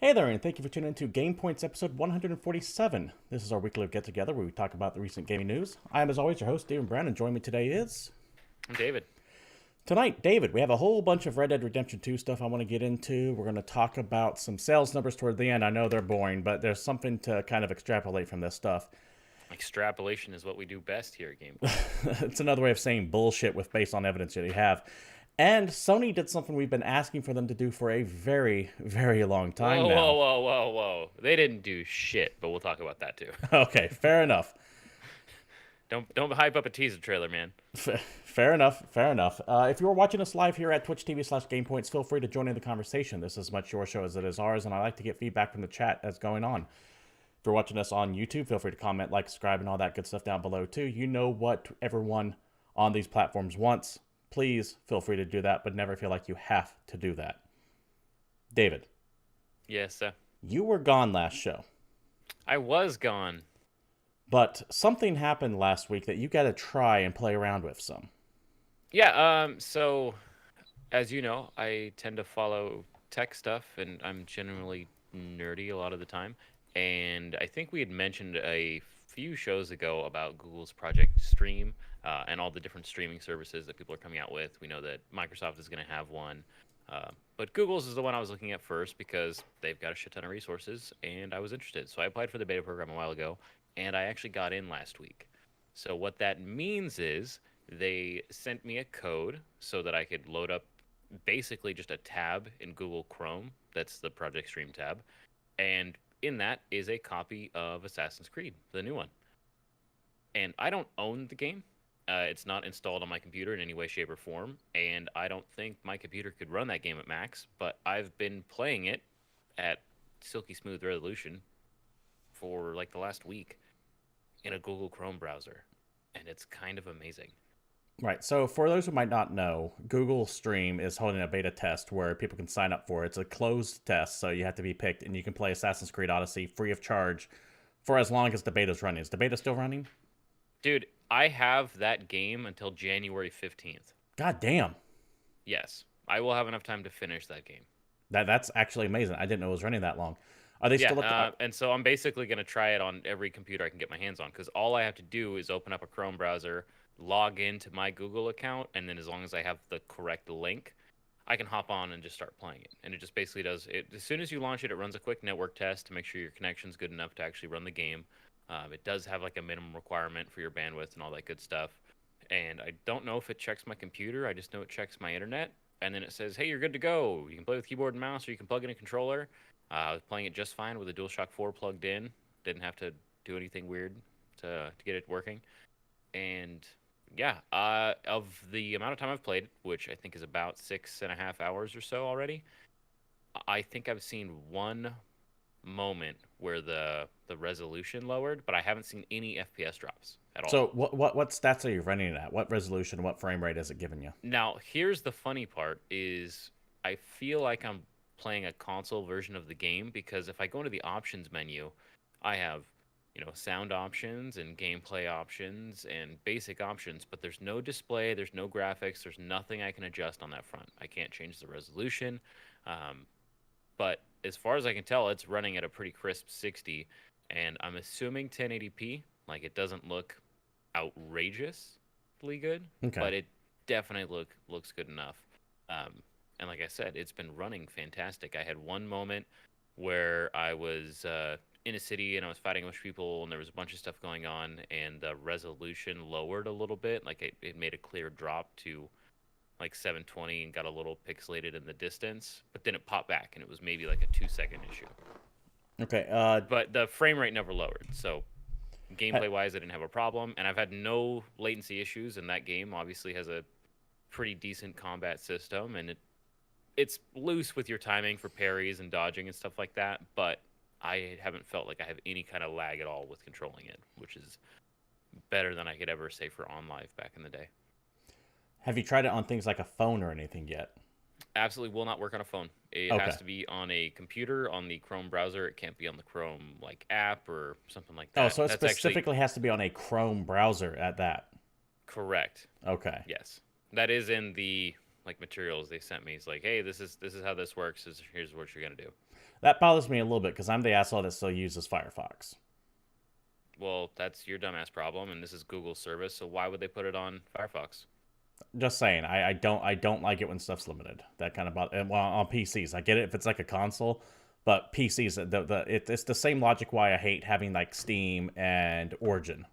Hey there, and thank you for tuning in to GamePoints episode 147. This is our weekly get-together where we talk about the recent gaming news. I am, as always, your host, David Brown, and joining me today is... I'm David. Tonight, David, we have a whole bunch of Red Dead Redemption 2 stuff I want to get into. We're going to talk about some sales numbers toward the end. I know they're boring, but there's something to kind of extrapolate from this stuff. Extrapolation is what we do best here at GamePoints. It's another way of saying bullshit with based on evidence that you have. And Sony did something we've been asking for them to do for a very, very long time Whoa, whoa, now. whoa, whoa, whoa. They didn't do shit, but we'll talk about that too. Okay, fair enough. Don't hype up a teaser trailer, man. Fair enough. Fair enough. If you're watching us live here at Twitch TV/GamePoints, feel free to join in the conversation. This is as much your show as it is ours, and I like to get feedback from the chat as going on. If you're watching us on YouTube, feel free to comment, like, subscribe, and all that good stuff down below too. You know what everyone on these platforms wants. Please feel free to do that, but never feel like you have to do that. David, Yes, you were gone last show, I was gone. but something happened last week that you got to try and play around with some. Yeah, so as you know, I tend to follow tech stuff and I'm generally nerdy a lot of the time. And I think we had mentioned a few shows ago about Google's Project Stream and all the different streaming services that people are coming out with. We know that Microsoft is going to have one. But Google's is the one I was looking at first because they've got a shit ton of resources and I was interested. So I applied for the beta program a while ago and I actually got in last week. So what that means is they sent me a code so that I could load up basically just a tab in Google Chrome. That's the Project Stream tab. And in that is a copy of Assassin's Creed, the new one. And I don't own the game. It's not installed on my computer in any way, shape, or form. And I don't think my computer could run that game at max. But I've been playing it at silky smooth resolution for like the last week in a Google Chrome browser. And it's kind of amazing. Right. So, for those who might not know, Google Stream is holding a beta test where people can sign up for it. It's a closed test, so you have to be picked, and you can play Assassin's Creed Odyssey free of charge for as long as the beta's running. Is the beta still running? Dude, I have that game until January 15th. God damn. Yes, I will have enough time to finish that game. That's actually amazing. I didn't know it was running that long. Are they Yeah, still at the. and so I'm basically going to try it on every computer I can get my hands on because all I have to do is open up a Chrome browser, log into my Google account, and then as long as I have the correct link, I can hop on and just start playing it. And it just basically does it. As soon as you launch it, it runs a quick network test to make sure your connection's good enough to actually run the game. It does have like a minimum requirement for your bandwidth and all that good stuff. And I don't know if it checks my computer. I just know it checks my internet. And then it says, hey, you're good to go. You can play with keyboard and mouse, or you can plug in a controller. I was playing it just fine with a DualShock 4 plugged in. Didn't have to do anything weird to get it working. And yeah, of the amount of time I've played, which I think is about 6.5 hours or so already, I think I've seen one moment where the resolution lowered, but I haven't seen any FPS drops at all. So, what stats are you running it at? What resolution, what frame rate is it giving you? Now, here's the funny part is I feel like I'm playing a console version of the game because if I go into the options menu, I have, sound options and gameplay options and basic options, but there's no display, there's no graphics, there's nothing I can adjust on that front. I can't change the resolution. But as far as I can tell, it's running at a pretty crisp 60, and I'm assuming 1080p. Like, it doesn't look outrageously good, Okay. but it definitely looks good enough. And like I said, it's been running fantastic. I had one moment where I was in a city and I was fighting a bunch of people, and there was a bunch of stuff going on, and the resolution lowered a little bit. Like, it made a clear drop to like 720 and got a little pixelated in the distance, but then it popped back and it was maybe like a 2 second issue. Okay. But the frame rate never lowered. So gameplay wise, I didn't have a problem, and I've had no latency issues. And that game obviously has a pretty decent combat system, and it's loose with your timing for parries and dodging and stuff like that. But I haven't felt like I have any kind of lag at all with controlling it, which is better than I could ever say for OnLive back in the day. have you tried it on things like a phone or anything yet? Absolutely will not work on a phone. It Okay. has to be on a computer, on the Chrome browser. It can't be on the Chrome like app or something like Oh, that. so it That's actually specifically has to be on a Chrome browser at that. correct. Okay. Yes. That is in the like materials they sent me. It's like, hey, this is how this works. Here's what you're gonna do. That bothers me a little bit because I'm the asshole that still uses Firefox. Well, that's your dumbass problem, and this is Google's service, so why would they put it on Firefox? Just saying, I don't like it when stuff's limited. That kind of well, on PCs. I get it if it's like a console, but PCs it's the same logic why I hate having like Steam and Origin.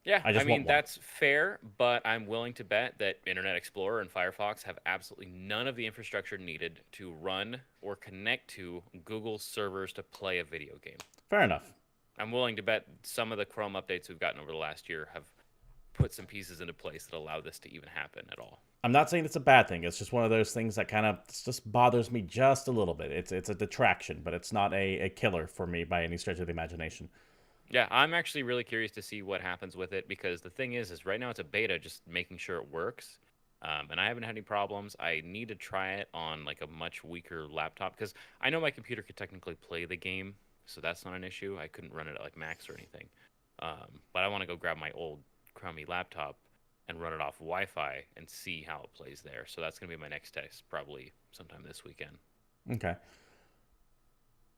Yeah, I I just want mean one. that's fair, but I'm willing to bet that Internet Explorer and Firefox have absolutely none of the infrastructure needed to run or connect to Google's servers to play a video game. Fair enough. I'm willing to bet some of the Chrome updates we've gotten over the last year have put some pieces into place that allow this to even happen at all. I'm not saying it's a bad thing. It's just one of those things that kind of just bothers me just a little bit. It's a detraction, but it's not a killer for me by any stretch of the imagination. Yeah, I'm actually really curious to see what happens with it because the thing is right now it's a beta, just making sure it works. And I haven't had any problems. I need to try it on like a much weaker laptop because I know my computer could technically play the game, so that's not an issue. I couldn't run it at like max or anything. But I want to go grab my old crummy laptop and run it off Wi-Fi and see how it plays there. So that's gonna be my next test, probably sometime this weekend. Okay.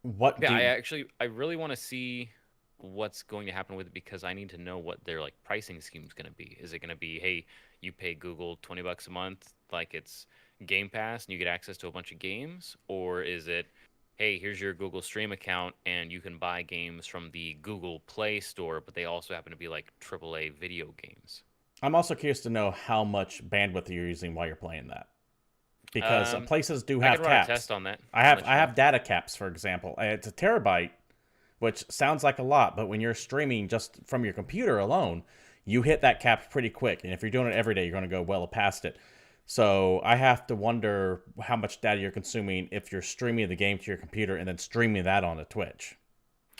What Yeah, do I really want to see what's going to happen with it because I need to know what their like pricing scheme is going to be. Is it going to be, hey, you pay Google $20 a month, like it's Game Pass, and you get access to a bunch of games, or is it, hey, here's your Google Stream account, and you can buy games from the Google Play Store, but they also happen to be like AAA video games. I'm also curious to know how much bandwidth you're using while you're playing that, because Um, places do I have can run a caps. test on that I and have let I you know. have data caps, for example. It's a terabyte, which sounds like a lot, but when you're streaming just from your computer alone, you hit that cap pretty quick. And if you're doing it every day, you're going to go well past it. So I have to wonder how much data you're consuming if you're streaming the game to your computer and then streaming that onto Twitch.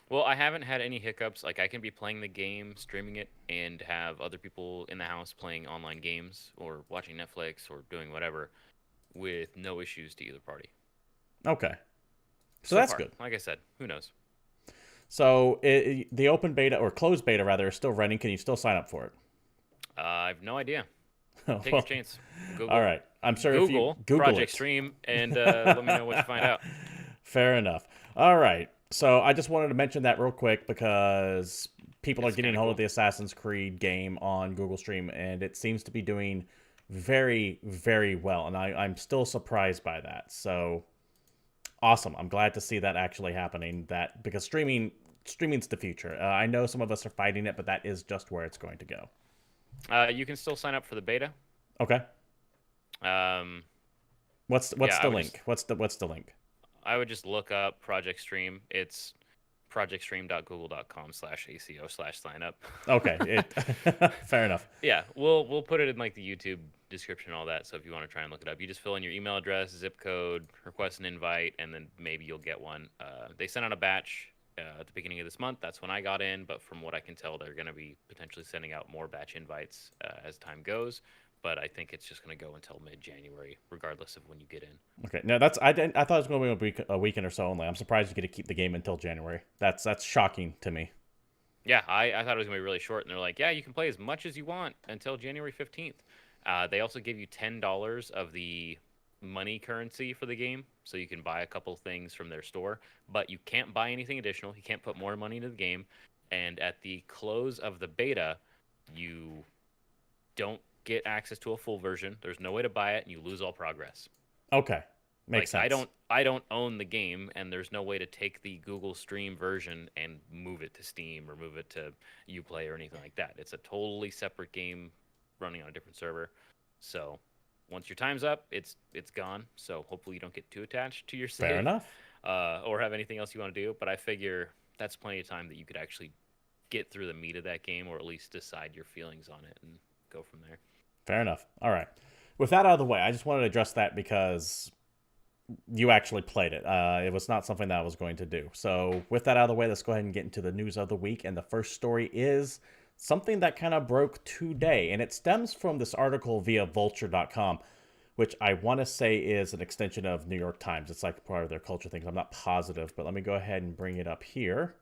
Well, I haven't had any hiccups. Like I can be playing the game, streaming it, and have other people in the house playing online games or watching Netflix or doing whatever with no issues to either party. Okay. So So that's far, good. like I said, who knows? So the open beta, or closed beta rather, is still running. Can you still sign up for it? I have no idea. Take your Well, chance. all Google, right. I'm sure if you Google Google Project it. Stream, and let me know what you find out. Fair enough. All right. So I just wanted to mention that real quick because people are It's getting kind of hold cool. of the Assassin's Creed game on Google Stream, and it seems to be doing very, very well. And I'm still surprised by that. So awesome. I'm glad to see that actually happening. That because streaming's the future. I know some of us are fighting it, but that is just where it's going to go. You can still sign up for the beta. Okay. Um, What's yeah, the link? What's the link? I would just look up Project Stream. It's projectstream.google.com/aco/signup. Okay. Fair enough. Yeah, we'll put it in like the YouTube description and all that. So if you want to try and look it up, you just fill in your email address, zip code, request an invite, and then maybe you'll get one. They sent out a batch at the beginning of this month. That's when I got in, but from what I can tell, they're going to be potentially sending out more batch invites as time goes. But I think it's just going to go until mid-January, regardless of when you get in. Okay, no, I thought it was going to be a weekend or so only. I'm surprised you get to keep the game until January. That's shocking to me. Yeah, I thought it was going to be really short, and they're like, yeah, you can play as much as you want until January 15th. They also give you $10 of the money currency for the game, so you can buy a couple things from their store, but you can't buy anything additional. You can't put more money into the game, and at the close of the beta, you don't get access to a full version. There's no way to buy it, and you lose all progress. Okay, makes Like sense. I don't own the game, and there's no way to take the Google Stream version and move it to Steam or move it to UPlay or anything like that. It's a totally separate game running on a different server. So once your time's up, it's gone. So hopefully you don't get too attached to your Fair save enough. or have anything else you want to do. But I figure that's plenty of time that you could actually get through the meat of that game, or at least decide your feelings on it and go from there. Fair enough. All right. With that out of the way, I just wanted to address that because you actually played it. It was not something that I was going to do. So with that out of the way, let's go ahead and get into the news of the week. And the first story is something that kind of broke today, and it stems from this article via vulture.com, which I want to say is an extension of New York Times. It's like part of their culture things. I'm not positive, but let me go ahead and bring it up here.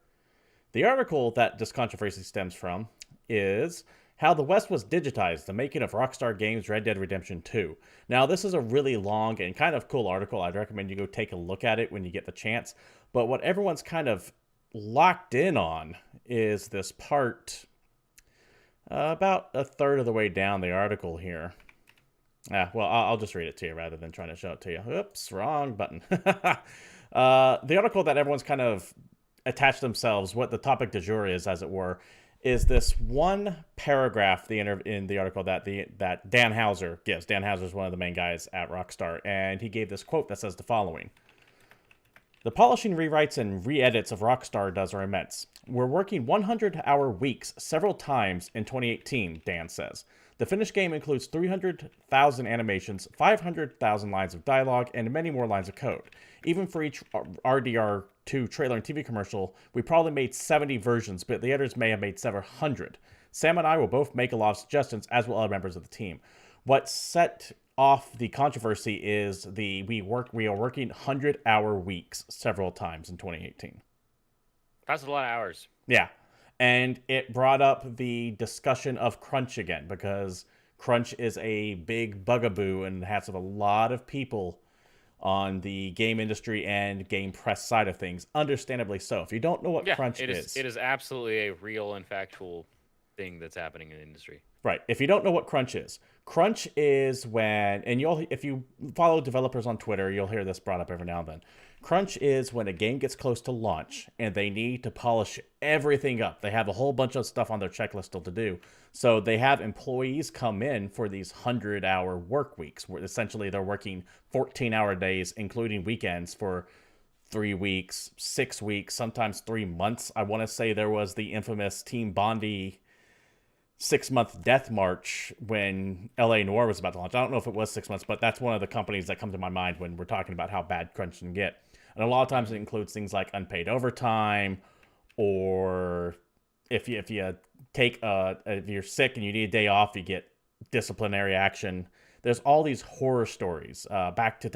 The article that this controversy stems from is How the West Was Digitized, the Making of Rockstar Games Red Dead Redemption 2. Now, this is a really long and kind of cool article. I'd recommend you go take a look at it when you get the chance. But what everyone's kind of locked in on is this part about a third of the way down the article here. Well, I'll just read it to you rather than trying to show it to you. Oops, wrong button. The article that everyone's kind of attached themselves, what the topic du jour is, as it were, is this one paragraph in the article that Dan Houser gives. Dan Houser is one of the main guys at Rockstar, and he gave this quote that says the following. The polishing, rewrites, and re-edits of Rockstar does are immense. We're working 100-hour weeks several times in 2018, Dan says. The finished game includes 300,000 animations, 500,000 lines of dialogue, and many more lines of code. Even for each RDR2 trailer and TV commercial, we probably made 70 versions, but the editors may have made several hundred. Sam and I will both make a lot of suggestions, as will other members of the team. What set off the controversy is we are working 100-hour weeks several times in 2018. That's a lot of hours. Yeah. And it brought up the discussion of crunch again, because crunch is a big bugaboo and has a lot of people on the game industry and game press side of things. Understandably so. If you don't know what crunch is... It is absolutely a real and factual thing that's happening in the industry. Right. If you don't know what crunch is when, and if you follow developers on Twitter, you'll hear this brought up every now and then. Crunch is when a game gets close to launch and they need to polish everything up. They have a whole bunch of stuff on their checklist still to do. So they have employees come in for these 100-hour work weeks, where essentially they're working 14-hour days, including weekends, for 3 weeks, 6 weeks, sometimes 3 months. I want to say there was the infamous Team Bondi 6-month death march when LA Noire was about to launch. I don't know if it was 6 months, but that's one of the companies that come to my mind when we're talking about how bad crunch can get. And a lot of times it includes things like unpaid overtime, or if you take if you're sick and you need a day off, you get disciplinary action. There's all these horror stories. Back to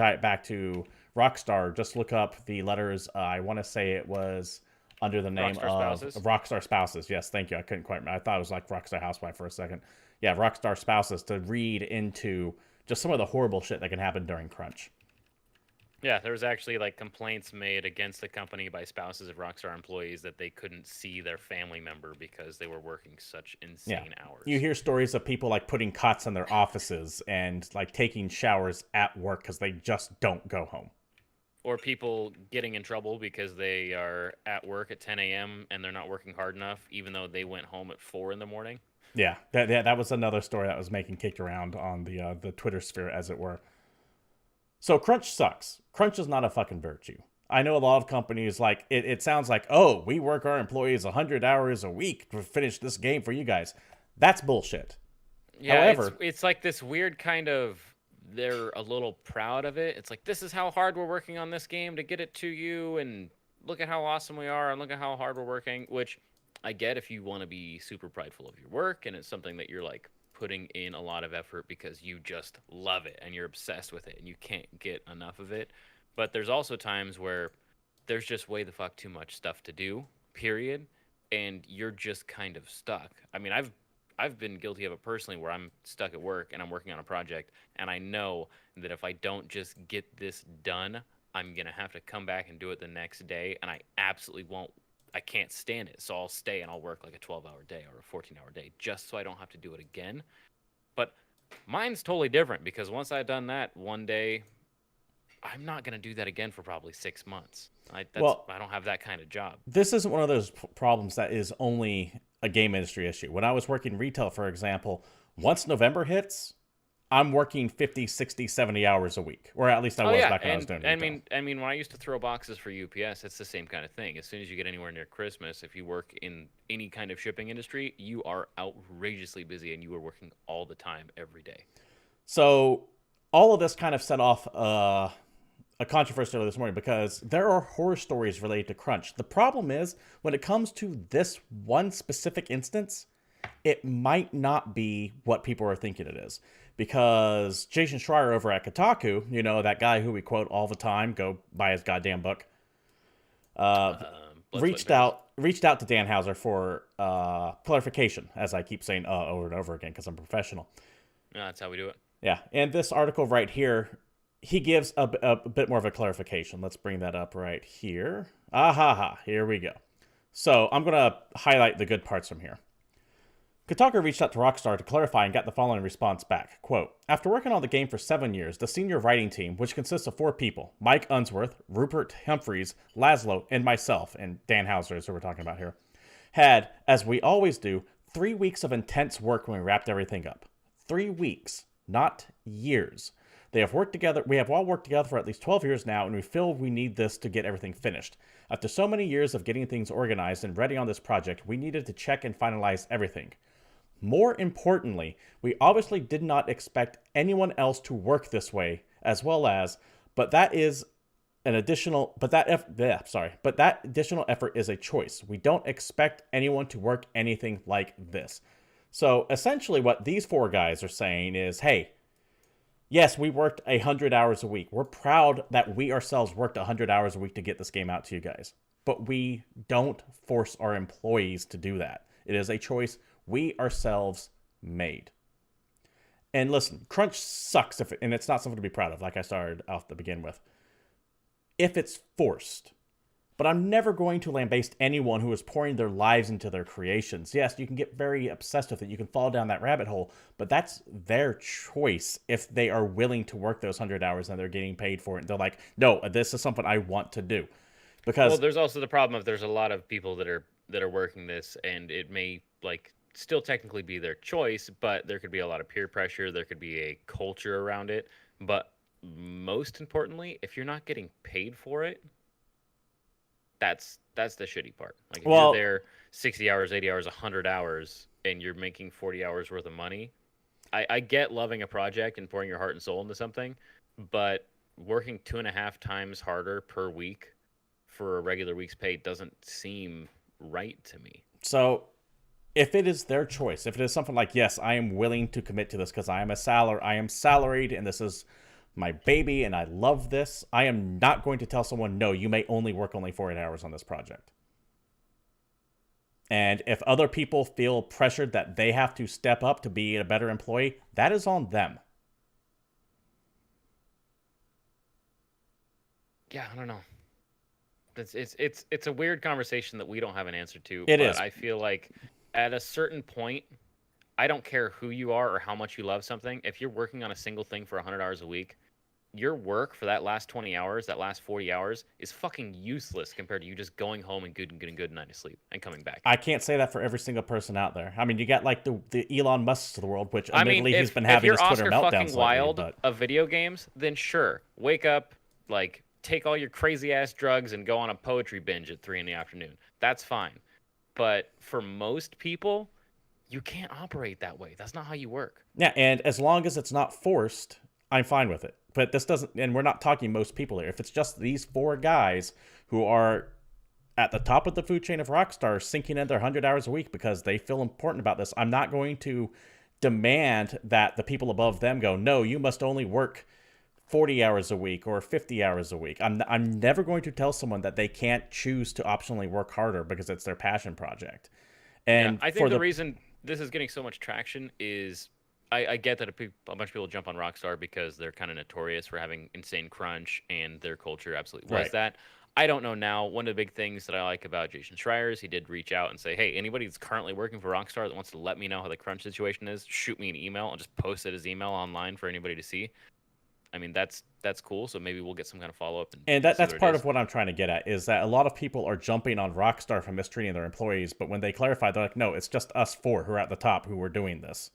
Rockstar. Just look up the letters. I want to say it was under the name of Rockstar Spouses. Yes, thank you. I couldn't quite remember. I thought it was like Rockstar Housewife for a second. Yeah, Rockstar Spouses, to read into just some of the horrible shit that can happen during crunch. Yeah, there was actually like complaints made against the company by spouses of Rockstar employees that they couldn't see their family member because they were working such insane hours. You hear stories of people like putting cots in their offices and like taking showers at work because they just don't go home. Or people getting in trouble because they are at work at 10 a.m. and they're not working hard enough, even though they went home at 4 in the morning. Yeah, that was another story that was making kicked around on the Twitter sphere, as it were. So crunch sucks. Crunch is not a fucking virtue. I know a lot of companies, like, it sounds like, oh, we work our employees 100 hours a week to finish this game for you guys. That's bullshit. Yeah, however, it's like this weird kind of, they're a little proud of it. It's like, this is how hard we're working on this game to get it to you, and look at how awesome we are, and look at how hard we're working, which I get if you want to be super prideful of your work, and it's something that you're, like, putting in a lot of effort because you just love it, and you're obsessed with it, and you can't get enough of it. But there's also times where there's just way the fuck too much stuff to do, period, and you're just kind of stuck. I mean, I've been guilty of it personally, where I'm stuck at work and I'm working on a project, and I know that if I don't just get this done, I'm going to have to come back and do it the next day, and I absolutely won't. I can't stand it, so I'll stay and I'll work like a 12-hour day or a 14-hour day just so I don't have to do it again. But mine's totally different, because once I've done that one day, I'm not going to do that again for probably 6 months. I don't have that kind of job. This isn't one of those problems that is only a game industry issue. When I was working retail, for example, once November hits, I'm working 50, 60, 70 hours a week. Or at least I was back when I was doing retail. I mean, when I used to throw boxes for UPS, it's the same kind of thing. As soon as you get anywhere near Christmas, if you work in any kind of shipping industry, you are outrageously busy, and you are working all the time, every day. So all of this kind of set off a controversy earlier this morning, because there are horror stories related to crunch. The problem is, when it comes to this one specific instance, it might not be what people are thinking it is. Because Jason Schreier over at Kotaku, you know, that guy who we quote all the time, go buy his goddamn book. Blood reached out to Dan Houser for clarification, as I keep saying over and over again because I'm professional. Yeah, that's how we do it. Yeah, and this article right here, he gives a bit more of a clarification. Let's bring that up right here. Here we go. So I'm going to highlight the good parts from here. Kotaku reached out to Rockstar to clarify and got the following response back. Quote, after working on the game for 7 years, the senior writing team, which consists of 4 people, Mike Unsworth, Rupert Humphreys, Laszlo, and myself, and Dan Houser is who we're talking about here, had, as we always do, 3 weeks of intense work when we wrapped everything up. 3 weeks, not years. We have all worked together for at least 12 years now, and we feel we need this to get everything finished. After so many years of getting things organized and ready on this project, we needed to check and finalize everything. More importantly, we obviously did not expect anyone else to work this way, but that additional effort is a choice. We don't expect anyone to work anything like this. So essentially what these 4 guys are saying is, hey, yes, we worked 100 hours a week. We're proud that we ourselves worked 100 hours a week to get this game out to you guys. But we don't force our employees to do that. It is a choice we ourselves made. And listen, crunch sucks, and it's not something to be proud of, like I started off to begin with, if it's forced. But I'm never going to lambaste anyone who is pouring their lives into their creations. Yes, you can get very obsessed with it. You can fall down that rabbit hole, but that's their choice if they are willing to work those 100 hours and they're getting paid for it. They're like, no, this is something I want to do. Because there's also the problem of there's a lot of people that are working this, and it may still technically be their choice, but there could be a lot of peer pressure. There could be a culture around it. But most importantly, if you're not getting paid for it, that's the shitty part. Like if you're there 60 hours, 80 hours, 100 hours, and you're making 40 hours worth of money, I get loving a project and pouring your heart and soul into something, but working 2.5 times harder per week for a regular week's pay doesn't seem right to me. So if it is their choice, if it is something like, yes, I am willing to commit to this because I am salaried and this is my baby and I love this, I am not going to tell someone, no, you may only work 48 hours on this project. And if other people feel pressured that they have to step up to be a better employee, that is on them. Yeah, I don't know. It's a weird conversation that we don't have an answer to. It is. I feel like at a certain point, I don't care who you are or how much you love something. If you're working on a single thing for 100 hours a week, your work for that last 20 hours, that last 40 hours is fucking useless compared to you just going home and getting a good night of sleep and coming back. I can't say that for every single person out there. I mean, you got like the Elon Musks of the world, which admittedly he's been having his Twitter meltdowns lately. If you're Oscar fucking Wilde of video games, then sure, wake up, take all your crazy ass drugs and go on a poetry binge at 3 p.m. That's fine. But for most people, you can't operate that way. That's not how you work. Yeah, and as long as it's not forced, I'm fine with it. But this doesn't, and we're not talking most people here. If it's just these 4 guys who are at the top of the food chain of Rockstar sinking in their 100 hours a week because they feel important about this, I'm not going to demand that the people above them go, no, you must only work 40 hours a week or 50 hours a week. I'm never going to tell someone that they can't choose to optionally work harder because it's their passion project. And yeah, I think the reason this is getting so much traction is I get that a bunch of people jump on Rockstar because they're kind of notorious for having insane crunch and their culture absolutely was that. I don't know now. One of the big things that I like about Jason Schreier is he did reach out and say, hey, anybody that's currently working for Rockstar that wants to let me know how the crunch situation is, shoot me an email. I'll just post it as email online for anybody to see. I mean, that's cool. So maybe we'll get some kind of follow-up. And that's part of what I'm trying to get at is that a lot of people are jumping on Rockstar for mistreating their employees. But when they clarify, they're like, no, it's just us 4 who are at the top who are doing this.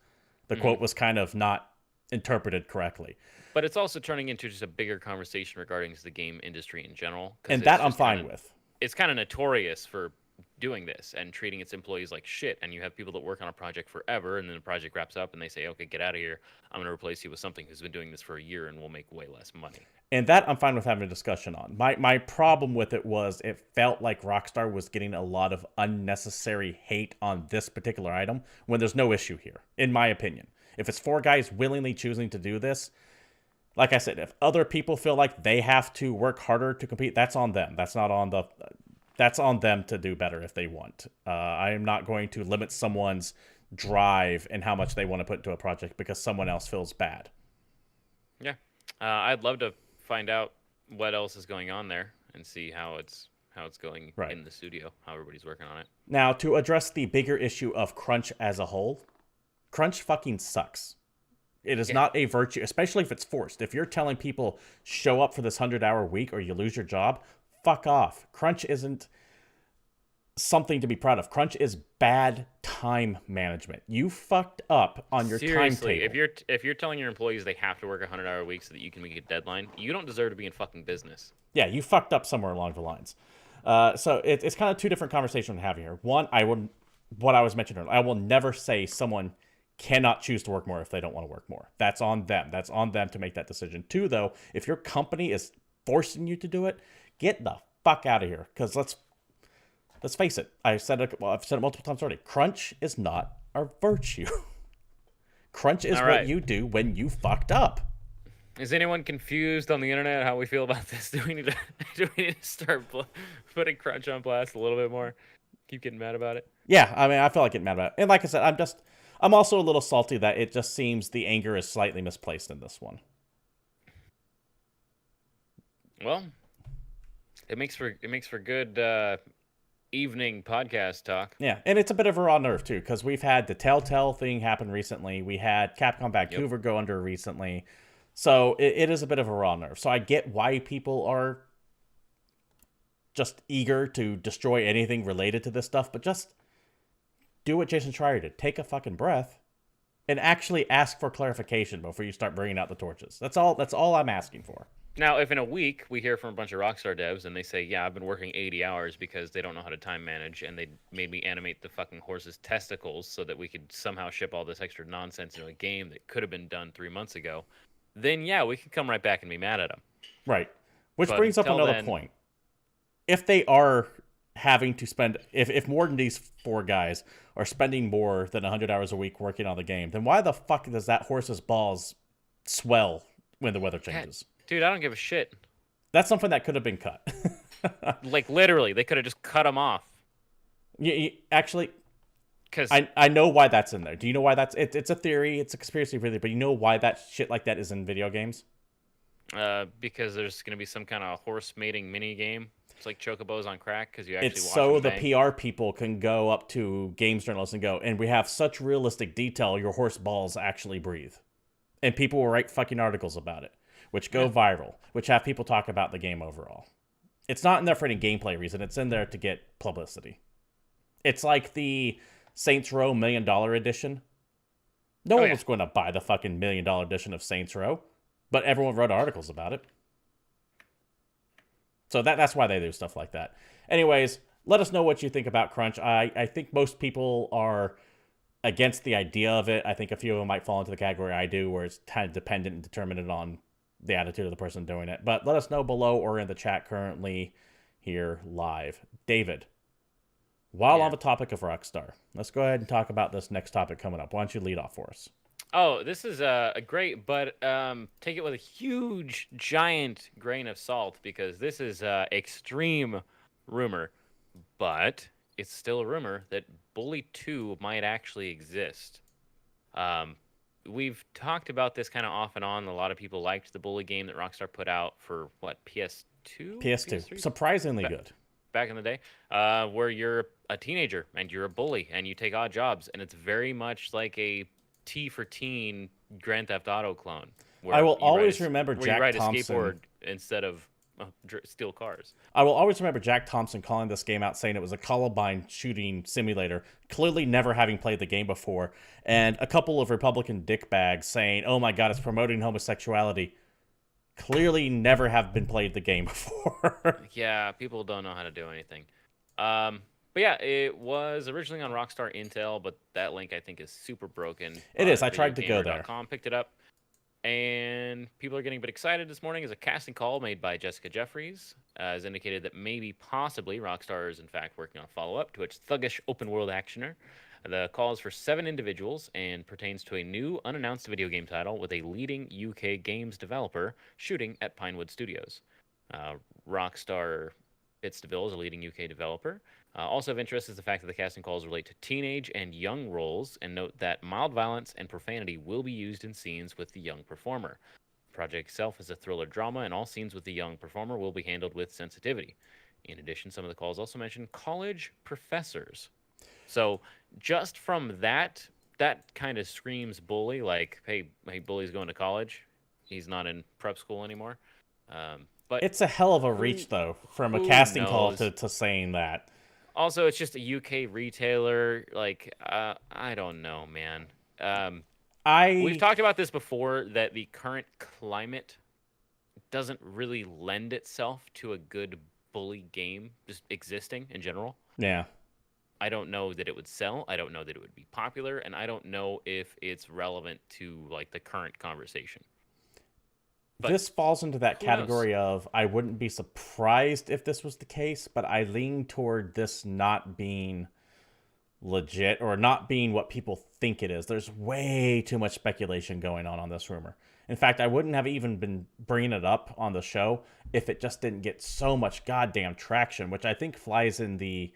The quote was kind of not interpreted correctly. But it's also turning into just a bigger conversation regarding the game industry in general. And that I'm fine with. It's kind of notorious for doing this and treating its employees like shit. And you have people that work on a project forever, and then the project wraps up and they say, okay, get out of here. I'm going to replace you with something who's been doing this for a year and will make way less money. And that I'm fine with having a discussion on. My problem with it was it felt like Rockstar was getting a lot of unnecessary hate on this particular item when there's no issue here, in my opinion. If it's 4 guys willingly choosing to do this, like I said, if other people feel like they have to work harder to compete, that's on them. That's not on That's on them to do better if they want. I am not going to limit someone's drive and how much they want to put into a project because someone else feels bad. Yeah, I'd love to find out what else is going on there and see how it's going Right. in the studio, how everybody's working on it. Now, to address the bigger issue of crunch as a whole, crunch fucking sucks. It is not a virtue, especially if it's forced. If you're telling people show up for this 100-hour week or you lose your job, fuck off. Crunch isn't something to be proud of. Crunch is bad time management. You fucked up on your Seriously, timetable. if you're telling your employees they have to work a 100-hour week so that you can meet a deadline, you don't deserve to be in fucking business. Yeah, you fucked up somewhere along the lines. So it's kind of two different conversations we're having here. One, what I was mentioning earlier, I will never say someone cannot choose to work more if they don't want to work more. That's on them. That's on them to make that decision. Two, though, if your company is forcing you to do it, get the fuck out of here. Because let's face it. I've said it multiple times already. Crunch is not a virtue. Crunch is what you do when you fucked up. Is anyone confused on the internet how we feel about this? Do we need to start putting crunch on blast a little bit more? Keep getting mad about it? Yeah, I mean, I feel like getting mad about it. And like I said, I'm also a little salty that it just seems the anger is slightly misplaced in this one. Well, it makes for good evening podcast talk. Yeah, and it's a bit of a raw nerve too, because we've had the Telltale thing happen recently. We had Capcom Vancouver go under recently. So it is a bit of a raw nerve. So I get why people are just eager to destroy anything related to this stuff, but just do what Jason Schreier did. Take a fucking breath and actually ask for clarification before you start bringing out the torches. That's all I'm asking for. Now, if in a week we hear from a bunch of Rockstar devs and they say, yeah, I've been working 80 hours because they don't know how to time manage and they made me animate the fucking horse's testicles so that we could somehow ship all this extra nonsense into a game that could have been done 3 months ago, then yeah, we can come right back and be mad at them. Right. Which brings up another point. If they are having to spend, if more than these 4 guys are spending more than 100 hours a week working on the game, then why the fuck does that horse's balls swell when the weather changes? Dude, I don't give a shit. That's something that could have been cut. Like, literally, they could have just cut them off. Actually, I know why that's in there. Do you know why that's... It's a theory, it's a conspiracy theory, but you know why that shit like that is in video games? Because there's going to be some kind of horse mating mini game. It's like Chocobos on crack, because you actually it's watch so them the PR people can go up to games journalists and go, and we have such realistic detail, your horse balls actually breathe. And people will write fucking articles about it, which go viral, which have people talk about the game overall. It's not in there for any gameplay reason. It's in there to get publicity. It's like the Saints Row $1 Million Edition. No one was going to buy the fucking $1 Million Edition of Saints Row, but everyone wrote articles about it. So that's why they do stuff like that. Anyways, let us know what you think about Crunch. I think most people are against the idea of it. I think a few of them might fall into the category I do, where it's kind of dependent and determined on the attitude of the person doing it. But let us know below or in the chat currently here live. David, while on the topic of Rockstar, let's go ahead and talk about this next topic coming up. Why don't you lead off for us? Oh, this is a great, but take it with a huge, giant grain of salt, because this is extreme rumor, but it's still a rumor that Bully 2 might actually exist. We've talked about this kind of off and on. A lot of people liked the Bully game that Rockstar put out for, what, PS2? PS2. Surprisingly good. Back in the day, where you're a teenager and you're a bully and you take odd jobs, and it's very much like a T for Teen Grand Theft Auto clone. I will always remember Jack you ride Thompson. A skateboard instead of steal cars. I will always remember Jack Thompson calling this game out, saying it was a Columbine shooting simulator, clearly never having played the game before, and a couple of Republican dickbags saying, oh my god, it's promoting homosexuality. Clearly never have been played the game before. Yeah, people don't know how to do anything. But yeah, it was originally on Rockstar Intel, but that link I think is super broken. It is. I tried to go there. Picked it up, and people are getting a bit excited this morning as a casting call made by Jessica Jeffries has indicated that maybe, possibly, Rockstar is in fact working on a follow-up to its thuggish open-world actioner. The call is for 7 individuals and pertains to a new unannounced video game title with a leading UK games developer shooting at Pinewood Studios. Rockstar Fits the bill as a leading UK developer. Also of interest is the fact that the casting calls relate to teenage and young roles, and note that mild violence and profanity will be used in scenes with the young performer. The project itself is a thriller drama, and all scenes with the young performer will be handled with sensitivity. In addition, some of the calls also mention college professors. So just from that, that kind of screams bully. Like, hey, bully's going to college. He's not in prep school anymore. But It's a hell of a reach, though, from a who casting call knows? to saying that. Also, it's just a UK retailer. Like, I don't know, man. We've I talked about this before, that the current climate doesn't really lend itself to a good bully game just existing in general. yeah. I don't know that it would sell. I don't know that it would be popular, and I don't know if it's relevant to like the current conversation. But This falls into that who knows? category of I wouldn't be surprised if this was the case, but I lean toward this not being legit or not being what people think it is. There's way too much speculation going on this rumor. In fact, I wouldn't have even been bringing it up on the show if it just didn't get so much goddamn traction, which I think flies in the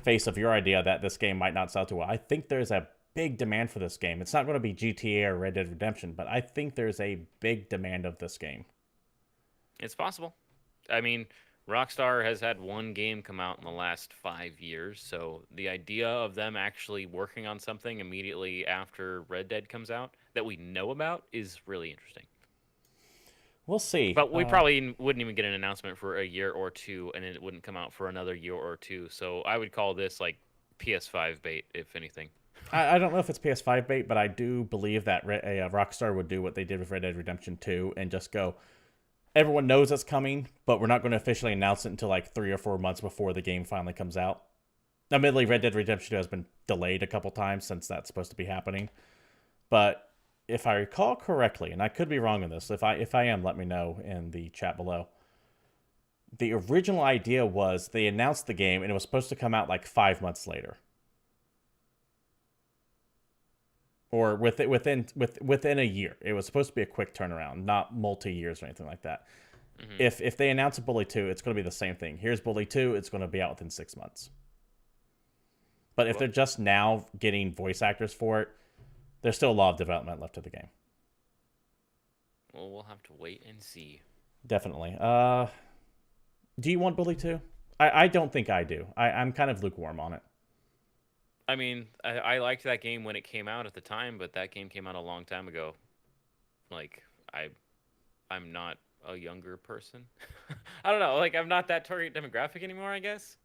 face of your idea that this game might not sell too well. I think there's a big demand for this game. It's not going to be GTA or Red Dead Redemption, but I think there's a big demand of this game. It's possible. I mean, Rockstar has had one game come out in the last 5 years, so the idea of them actually working on something immediately after Red Dead comes out that we know about is really interesting. We'll see. But we probably wouldn't even get an announcement for a year or two, and it wouldn't come out for another year or two. So I would call this like PS5 bait, if anything. I don't know if it's PS5 bait, but I do believe that Rockstar would do what they did with Red Dead Redemption 2 and just go, everyone knows it's coming, but we're not going to officially announce it until like 3 or 4 months before the game finally comes out. Admittedly, Red Dead Redemption 2 has been delayed a couple times since that's supposed to be happening. But if I recall correctly, and I could be wrong on this, if I am, let me know in the chat below. The original idea was they announced the game and it was supposed to come out like 5 months later. Or within a year. It was supposed to be a quick turnaround, not multi-years or anything like that. Mm-hmm. If they announce a Bully 2, it's going to be the same thing. Here's Bully 2, it's going to be out within 6 months. But if they're just now getting voice actors for it, there's still a lot of development left of the game. Well, we'll have to wait and see. Definitely. Do you want Bully 2? I don't think I do. I'm kind of lukewarm on it. I mean, I liked that game when it came out at the time, but that game came out a long time ago. Like, I'm not a younger person. I don't know. Like, I'm not that target demographic anymore, I guess.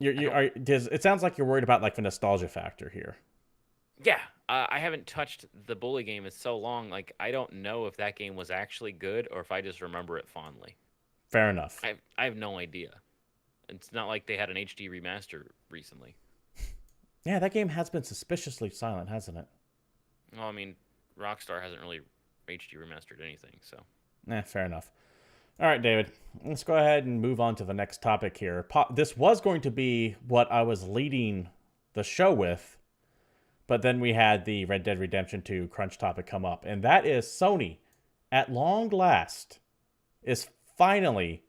It sounds like you're worried about like the nostalgia factor here. Yeah, I haven't touched the Bully game in so long. Like, I don't know if that game was actually good or if I just remember it fondly. Fair enough. I have no idea. It's not like they had an HD remaster recently. Yeah, that game has been suspiciously silent, hasn't it? Well, I mean, Rockstar hasn't really HD remastered anything, so. Fair enough. All right, David, let's go ahead and move on to the next topic here. This was going to be what I was leading the show with, but then we had the Red Dead Redemption 2 crunch topic come up, and that is Sony, at long last, is finally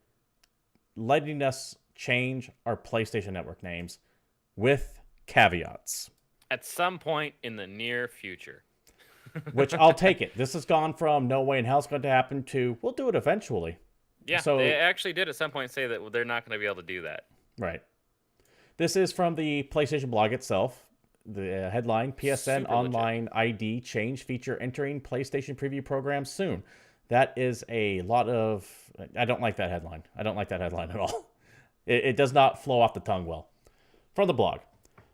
letting us change our PlayStation Network names with caveats. At some point in the near future. Which I'll take it. This has gone from no way in hell it's going to happen to we'll do it eventually. Yeah, so, they actually did at some point say that they're not going to be able to do that. Right. This is from the PlayStation blog itself. The headline, PSN Super Online legit. ID change feature entering PlayStation preview program soon. That is a lot of... I don't like that headline. I don't like that headline at all. It does not flow off the tongue well. From the blog.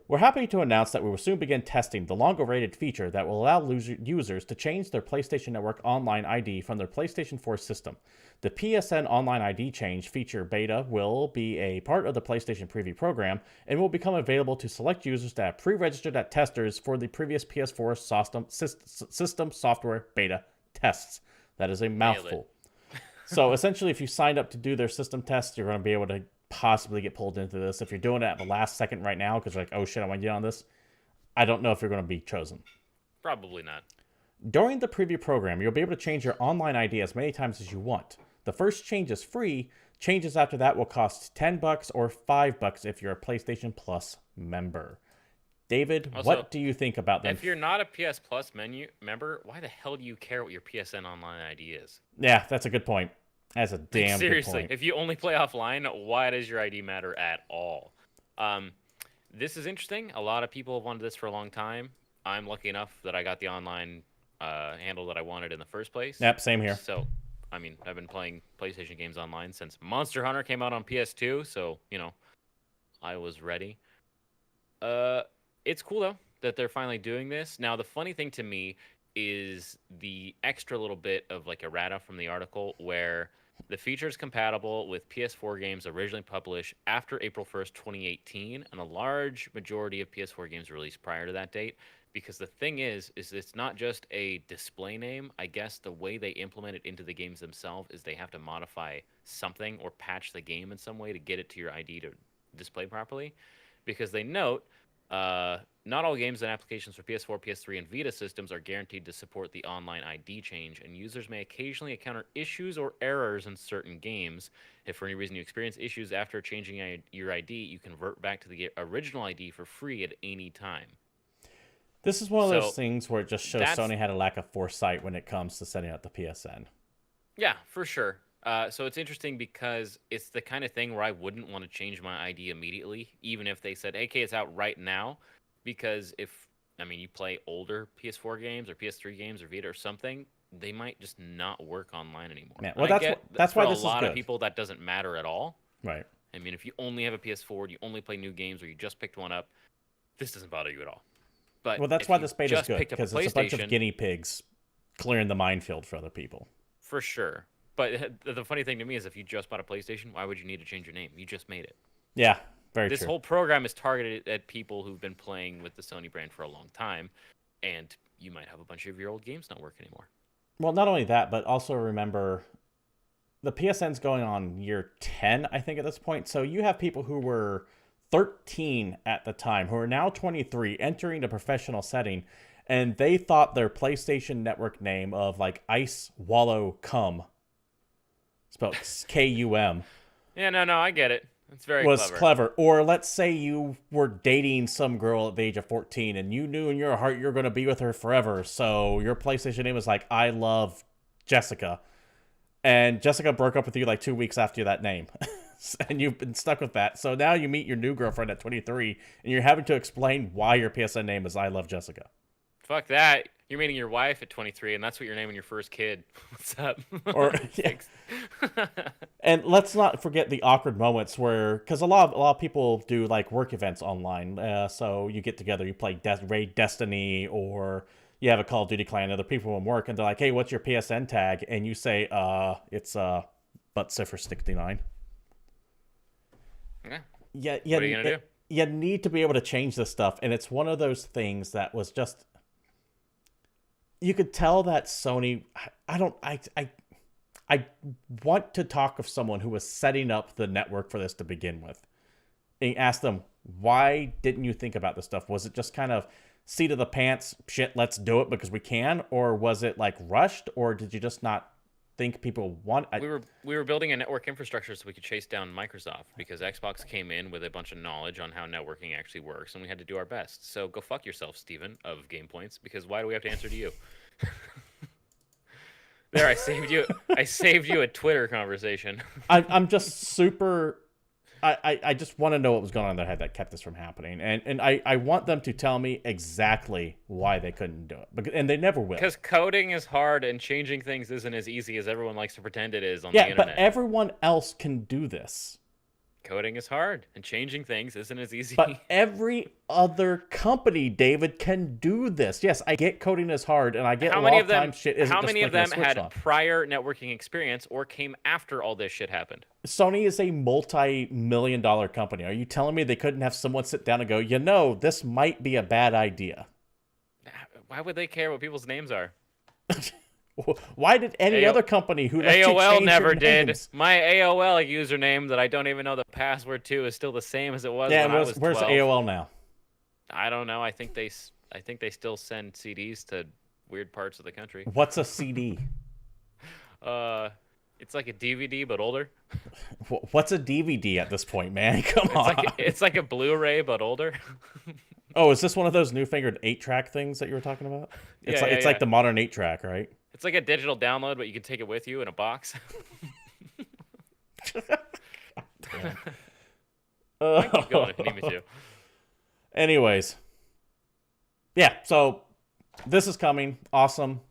We're happy to announce that we will soon begin testing the long-awaited feature that will allow users to change their PlayStation Network Online ID from their PlayStation 4 system. The PSN Online ID change feature beta will be a part of the PlayStation Preview program and will become available to select users that have pre-registered as testers for the previous PS4 system software beta tests. That is a mouthful. So essentially, if you signed up to do their system tests, you're going to be able to possibly get pulled into this. If you're doing it at the last second right now because you're like, oh shit, I want to get on this, I don't know if you're going to be chosen. Probably not. During the preview program, you'll be able to change your online ID as many times as you want. The first change is free. Changes after that will cost $10 or $5 if you're a PlayStation Plus member. David, Also, what do you think about them? If you're not a PS Plus member, why the hell do you care what your PSN online ID is? Yeah, that's a good point. That's a damn Seriously, good point. if you only play offline, why does your ID matter at all? This is interesting. A lot of people have wanted this for a long time. I'm lucky enough that I got the online handle that I wanted in the first place. Yep, same here. So, I mean, I've been playing PlayStation games online since Monster Hunter came out on PS2, so, I was ready. It's cool, though, that they're finally doing this. Now, the funny thing to me is the extra little bit of, like, errata from the article where the feature is compatible with PS4 games originally published after April 1st, 2018, and a large majority of PS4 games released prior to that date. Because the thing is it's not just a display name. I guess the way they implement it into the games themselves is they have to modify something or patch the game in some way to get it to your ID to display properly. Because they note not all games and applications for PS4, PS3, and Vita systems are guaranteed to support the online ID change, and users may occasionally encounter issues or errors in certain games. If for any reason you experience issues after changing your ID, you can revert back to the original ID for free at any time. This is one of those things where it just shows Sony had a lack of foresight when it comes to setting up the PSN. Yeah, for sure. So it's interesting because it's the kind of thing where I wouldn't want to change my ID immediately, even if they said, hey, okay, it's out right now. Because you play older PS4 games or PS3 games or Vita or something, they might just not work online anymore. Yeah, well, that's why this is good. For a lot of people, that doesn't matter at all. Right. I mean, if you only have a PS4, you only play new games, or you just picked one up, this doesn't bother you at all. But well, that's why this beta is good, because it's a bunch of guinea pigs clearing the minefield for other people. For sure. But the funny thing to me is if you just bought a PlayStation, why would you need to change your name? You just made it. Yeah, very true. This whole program is targeted at people who've been playing with the Sony brand for a long time, and you might have a bunch of your old games not work anymore. Well, not only that, but also remember the PSN's going on year 10, I think, at this point. So you have people who were 13 at the time, who are now 23, entering a professional setting, and they thought their PlayStation Network name of, like, Ice Wallow Cum, spelled K-U-M. Yeah, no, I get it. It's very clever. Or let's say you were dating some girl at the age of 14, and you knew in your heart you're going to be with her forever, so your PlayStation name was like, I love Jessica. And Jessica broke up with you like 2 weeks after that name. And you've been stuck with that. So now you meet your new girlfriend at 23, and you're having to explain why your PSN name is I Love Jessica. Fuck that. You're meeting your wife at 23, and that's what you're naming your first kid. What's up? Or yeah. And let's not forget the awkward moments where, because a lot of people do like work events online. So you get together, you play Raid Destiny, or you have a Call of Duty client, other people in work, and they're like, hey, what's your PSN tag? And you say, it's Butt69. Okay. Yeah, what are you gonna do? You need to be able to change this stuff, and it's one of those things that was just. You could tell that Sony. I want to talk of someone who was setting up the network for this to begin with, and ask them, why didn't you think about this stuff? Was it just kind of seat of the pants, shit, let's do it because we can, or was it like rushed, or did you just not think people want? We were building a network infrastructure so we could chase down Microsoft, because Xbox came in with a bunch of knowledge on how networking actually works, and we had to do our best. So go fuck yourself, Steven of GamePoints, because why do we have to answer to you? There, I saved you a Twitter conversation. I'm just super. I just want to know what was going on in their head that kept this from happening, and I want them to tell me exactly why they couldn't do it, and they never will. Because coding is hard, and changing things isn't as easy as everyone likes to pretend it is on the internet. Yeah, but everyone else can do this. Coding is hard, and changing things isn't as easy. But every other company, David, can do this. Yes, I get coding is hard, and I get a lot of time shit isn't just How many of them had on. prior networking experience or came after all this shit happened? Sony is a multi-million-dollar company. Are you telling me they couldn't have someone sit down and go, this might be a bad idea? Why would they care what people's names are? Why did any other company who let AOL you change never your did. names? My AOL username that I don't even know the password to is still the same as it was when I was 12. Where's AOL now? I don't know. I think they still send CDs to weird parts of the country. What's a CD? It's like a DVD but older. What's a DVD at this point, man? Come It's on. like it's like a Blu-ray but older. Oh, is this one of those newfangled 8-track things that you were talking about? It's Yeah, like yeah, it's like yeah. the modern 8-track, right? It's like a digital download, but you can take it with you in a box. Damn. I can keep going if you need me to. Anyways, yeah. So this is coming. Awesome.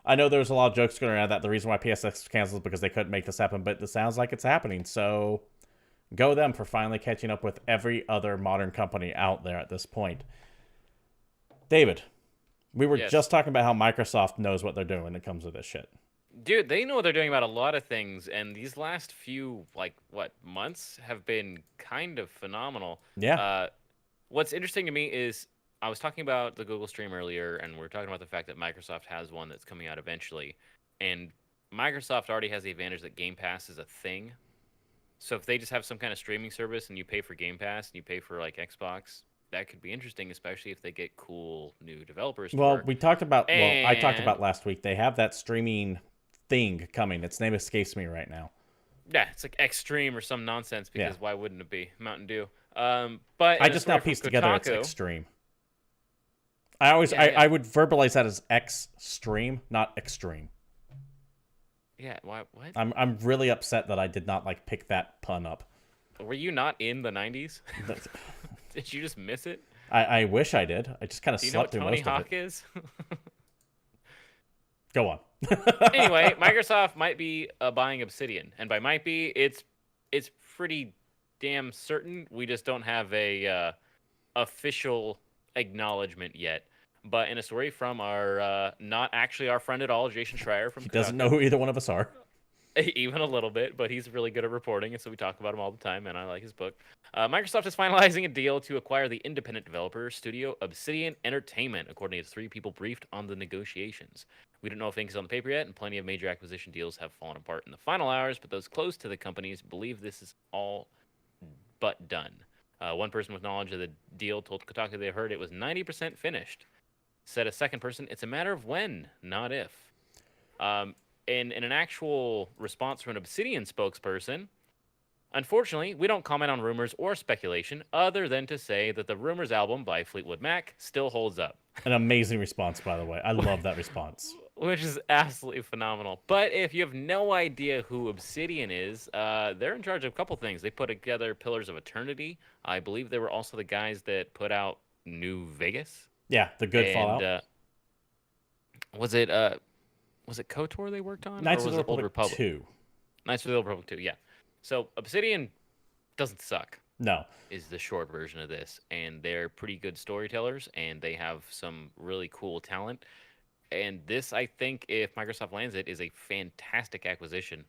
I know there's a lot of jokes going around that the reason why PSX was canceled is because they couldn't make this happen, but it sounds like it's happening. So go them for finally catching up with every other modern company out there at this point. David, we were Yes. just talking about how Microsoft knows what they're doing when it comes to this shit. Dude, they know what they're doing about a lot of things, and these last few, like, months have been kind of phenomenal. Yeah. What's interesting to me is I was talking about the Google Stream earlier, and we are talking about the fact that Microsoft has one that's coming out eventually, and Microsoft already has the advantage that Game Pass is a thing. So if they just have some kind of streaming service and you pay for Game Pass and you pay for like Xbox, that could be interesting, especially if they get cool new developers to Well, work. I talked And about last week. They have that streaming thing coming. Its name escapes me right now. yeah, it's like Extreme or some nonsense because Yeah. why wouldn't it be Mountain Dew? But I in a just now story from pieced together it's Kotaku- extreme. I always Yeah, yeah. I would verbalize that as extreme, not extreme. Yeah, why? What? I'm really upset that I did not like pick that pun up. Were you not in the '90s? But Did you just miss it? I wish I did. I just kind of Do you know what slept through Tony most of Hawk it. is? Go on. Anyway, Microsoft might be buying Obsidian, and by might be, it's pretty damn certain. We just don't have a official acknowledgement yet. But in a story from our not actually our friend at all, Jason Schreier from He doesn't Kotaku, know who either one of us are. even a little bit, but he's really good at reporting, and so we talk about him all the time, and I like his book. Microsoft is finalizing a deal to acquire the independent developer studio Obsidian Entertainment, according to 3 people briefed on the negotiations. We don't know if ink is on the paper yet, and plenty of major acquisition deals have fallen apart in the final hours, but those close to the companies believe this is all but done. One person with knowledge of the deal told Kotaku they heard it was 90% finished. Said a second person, it's a matter of when, not if. In an actual response from an Obsidian spokesperson, unfortunately, we don't comment on rumors or speculation other than to say that the Rumors album by Fleetwood Mac still holds up. An amazing response, by the way. I love that response. Which is absolutely phenomenal. But if you have no idea who Obsidian is, they're in charge of a couple things. They put together Pillars of Eternity. I believe they were also the guys that put out New Vegas. Yeah, the good Fallout. Was it KOTOR they worked on? Knights or of was the it Old Republic Republic? 2. Knights of the Old Republic 2, yeah. So Obsidian doesn't suck. No. Is the short version of this, and they're pretty good storytellers, and they have some really cool talent. And this, I think, if Microsoft lands it, is a fantastic acquisition.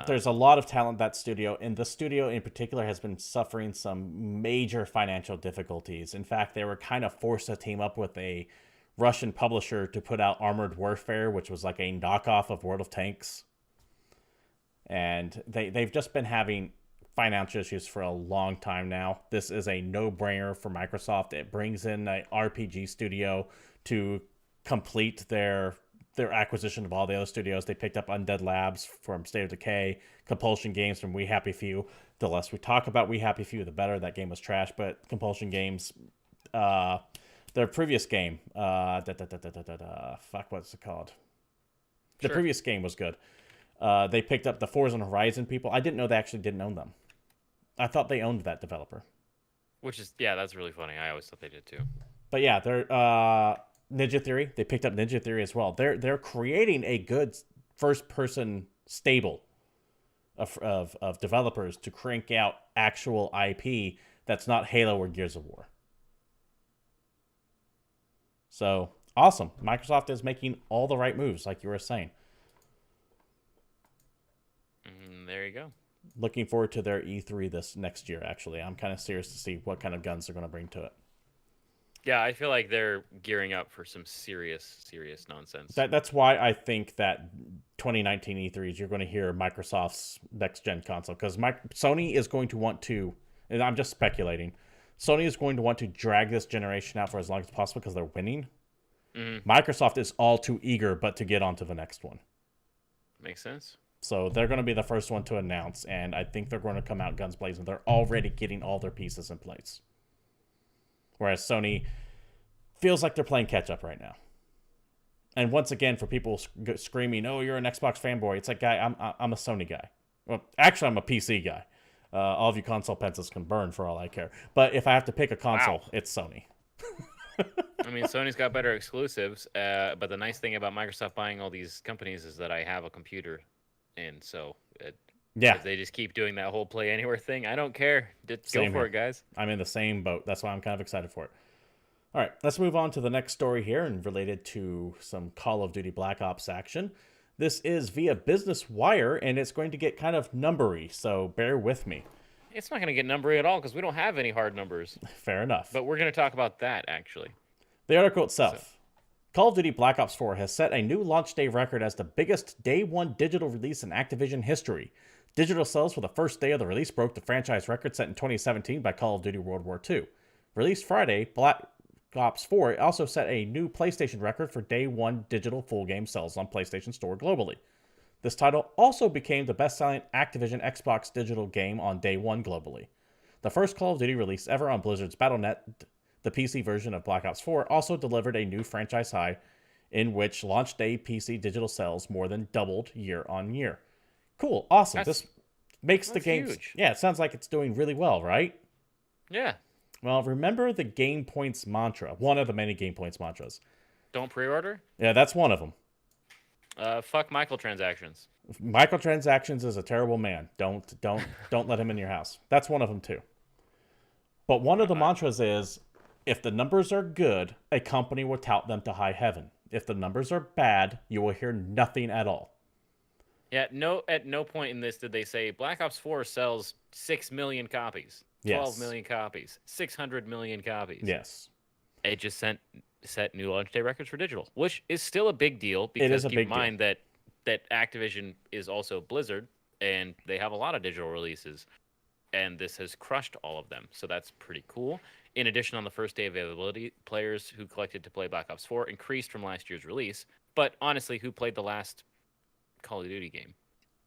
There's a lot of talent in that studio, and the studio in particular has been suffering some major financial difficulties. In fact, they were kind of forced to team up with a Russian publisher to put out Armored Warfare, which was like a knockoff of World of Tanks. And they've just been having financial issues for a long time now. This is a no-brainer for Microsoft. It brings in an RPG studio to complete their acquisition of all the other studios. They picked up Undead Labs from State of Decay, Compulsion Games from We Happy Few. The less we talk about We Happy Few, the better. That game was trash, but Compulsion Games, their previous game, fuck, what's it called? The Sure. previous game was good. They picked up the Forza Horizon people. I didn't know they actually didn't own them. I thought they owned that developer. Which is, yeah, that's really funny. I always thought they did too. But yeah, they're Ninja Theory. They picked up Ninja Theory as well. They're creating a good first person stable of developers to crank out actual IP that's not Halo or Gears of War. So awesome. Microsoft is making all the right moves, like you were saying. There you go. Looking forward to their E3 this next year, actually. I'm kind of serious to see what kind of guns they're going to bring to it. Yeah, I feel like they're gearing up for some serious nonsense. That's why I think that 2019 E3s, you're going to hear Microsoft's next-gen console. Because Sony is going to want to, and I'm just speculating, Sony is going to want to drag this generation out for as long as possible because they're winning. Microsoft is all too eager but to get onto the next one. Makes sense. So they're going to be the first one to announce, and I think they're going to come out guns blazing. They're already getting all their pieces in place. Whereas Sony feels like they're playing catch up right now. And once again, for people screaming, "Oh, you're an Xbox fanboy," it's like, guy, I'm a Sony guy. Well, actually, I'm a PC guy. All of you console pencils can burn for all I care. But if I have to pick a console, it's Sony. I mean, Sony's got better exclusives, but the nice thing about Microsoft buying all these companies is that I have a computer, and so if they just keep doing that whole play anywhere thing, I don't care. Just go for it, guys. I'm in the same boat. That's why I'm kind of excited for it. All right, let's move on to the next story here, and related to some Call of Duty Black Ops action. This is via Business Wire, and it's going to get kind of numbery, so bear with me. It's not going to get numbery at all because we don't have any hard numbers. Fair enough. But we're going to talk about that, actually. The article itself. Call of Duty Black Ops 4 has set a new launch day record as the biggest day one digital release in Activision history. Digital sales for the first day of the release broke the franchise record set in 2017 by Call of Duty World War II. Released Friday, Black Ops 4 also set a new PlayStation record for day one digital full game sales on PlayStation Store globally. This title also became the best-selling Activision Xbox digital game on day one globally. The first Call of Duty release ever on Blizzard's Battle.net, the PC version of Black Ops 4 also delivered a new franchise high, in which launch day PC digital sales more than doubled year on year. Cool, awesome. This makes the game huge. Yeah, it sounds like it's doing really well, right? Yeah. Well, remember the GamePoints mantra, one of the many GamePoints mantras. Don't pre-order? Yeah, that's one of them. Fuck microtransactions. Microtransactions is a terrible man. Don't let him in your house. That's one of them too. But one of the mantras is, if the numbers are good, a company will tout them to high heaven. If the numbers are bad, you will hear nothing at all. Yeah, at no point in this did they say Black Ops 4 sells 6 million copies, 12 million copies, 600 million copies. Yes. It just set new launch day records for digital, which is still a big deal because keep in mind that Activision is also Blizzard and they have a lot of digital releases, and this has crushed all of them. So that's pretty cool. In addition, on the first day availability, players who collected to play Black Ops 4 increased from last year's release. But honestly, who played the last Call of Duty game?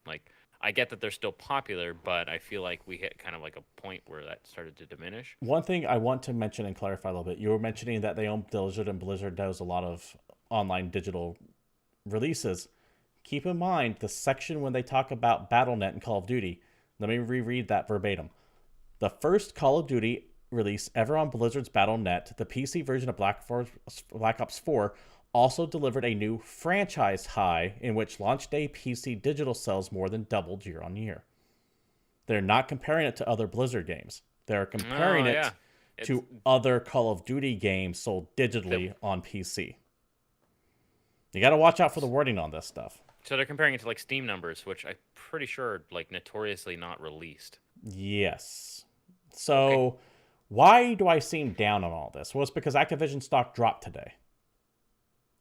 Like, I get that they're still popular, but I feel like we hit kind of like a point where that started to diminish. One thing I want to mention and clarify a little bit. You were mentioning that they own Blizzard, and Blizzard does a lot of online digital releases. Keep in mind the section when they talk about Battle.net and Call of Duty. Let me reread that verbatim. The first Call of Duty release ever on Blizzard's Battle.net, the PC version of Black Ops 4, also delivered a new franchise high in which launch day PC digital sales more than doubled year on year. They're not comparing it to other Blizzard games. They're comparing it to other Call of Duty games sold digitally on PC. You got to watch out for the wording on this stuff. So they're comparing it to like Steam numbers, which I'm pretty sure are like notoriously not released. Yes. So why do I seem down on all this? Well, it's because Activision stock dropped today,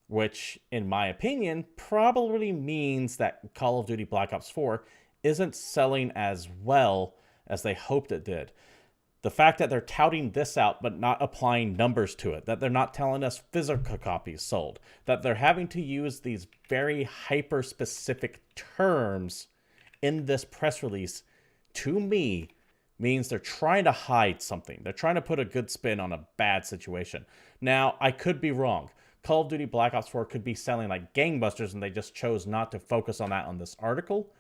which, in my opinion, probably means that Call of Duty Black Ops 4 isn't selling as well as they hoped it did. The fact that they're touting this out but not applying numbers to it, that they're not telling us physical copies sold, that they're having to use these very hyper-specific terms in this press release, to me, means they're trying to hide something. They're trying to put a good spin on a bad situation. Now, I could be wrong. Call of Duty Black Ops 4 could be selling like gangbusters, and they just chose not to focus on that on this article.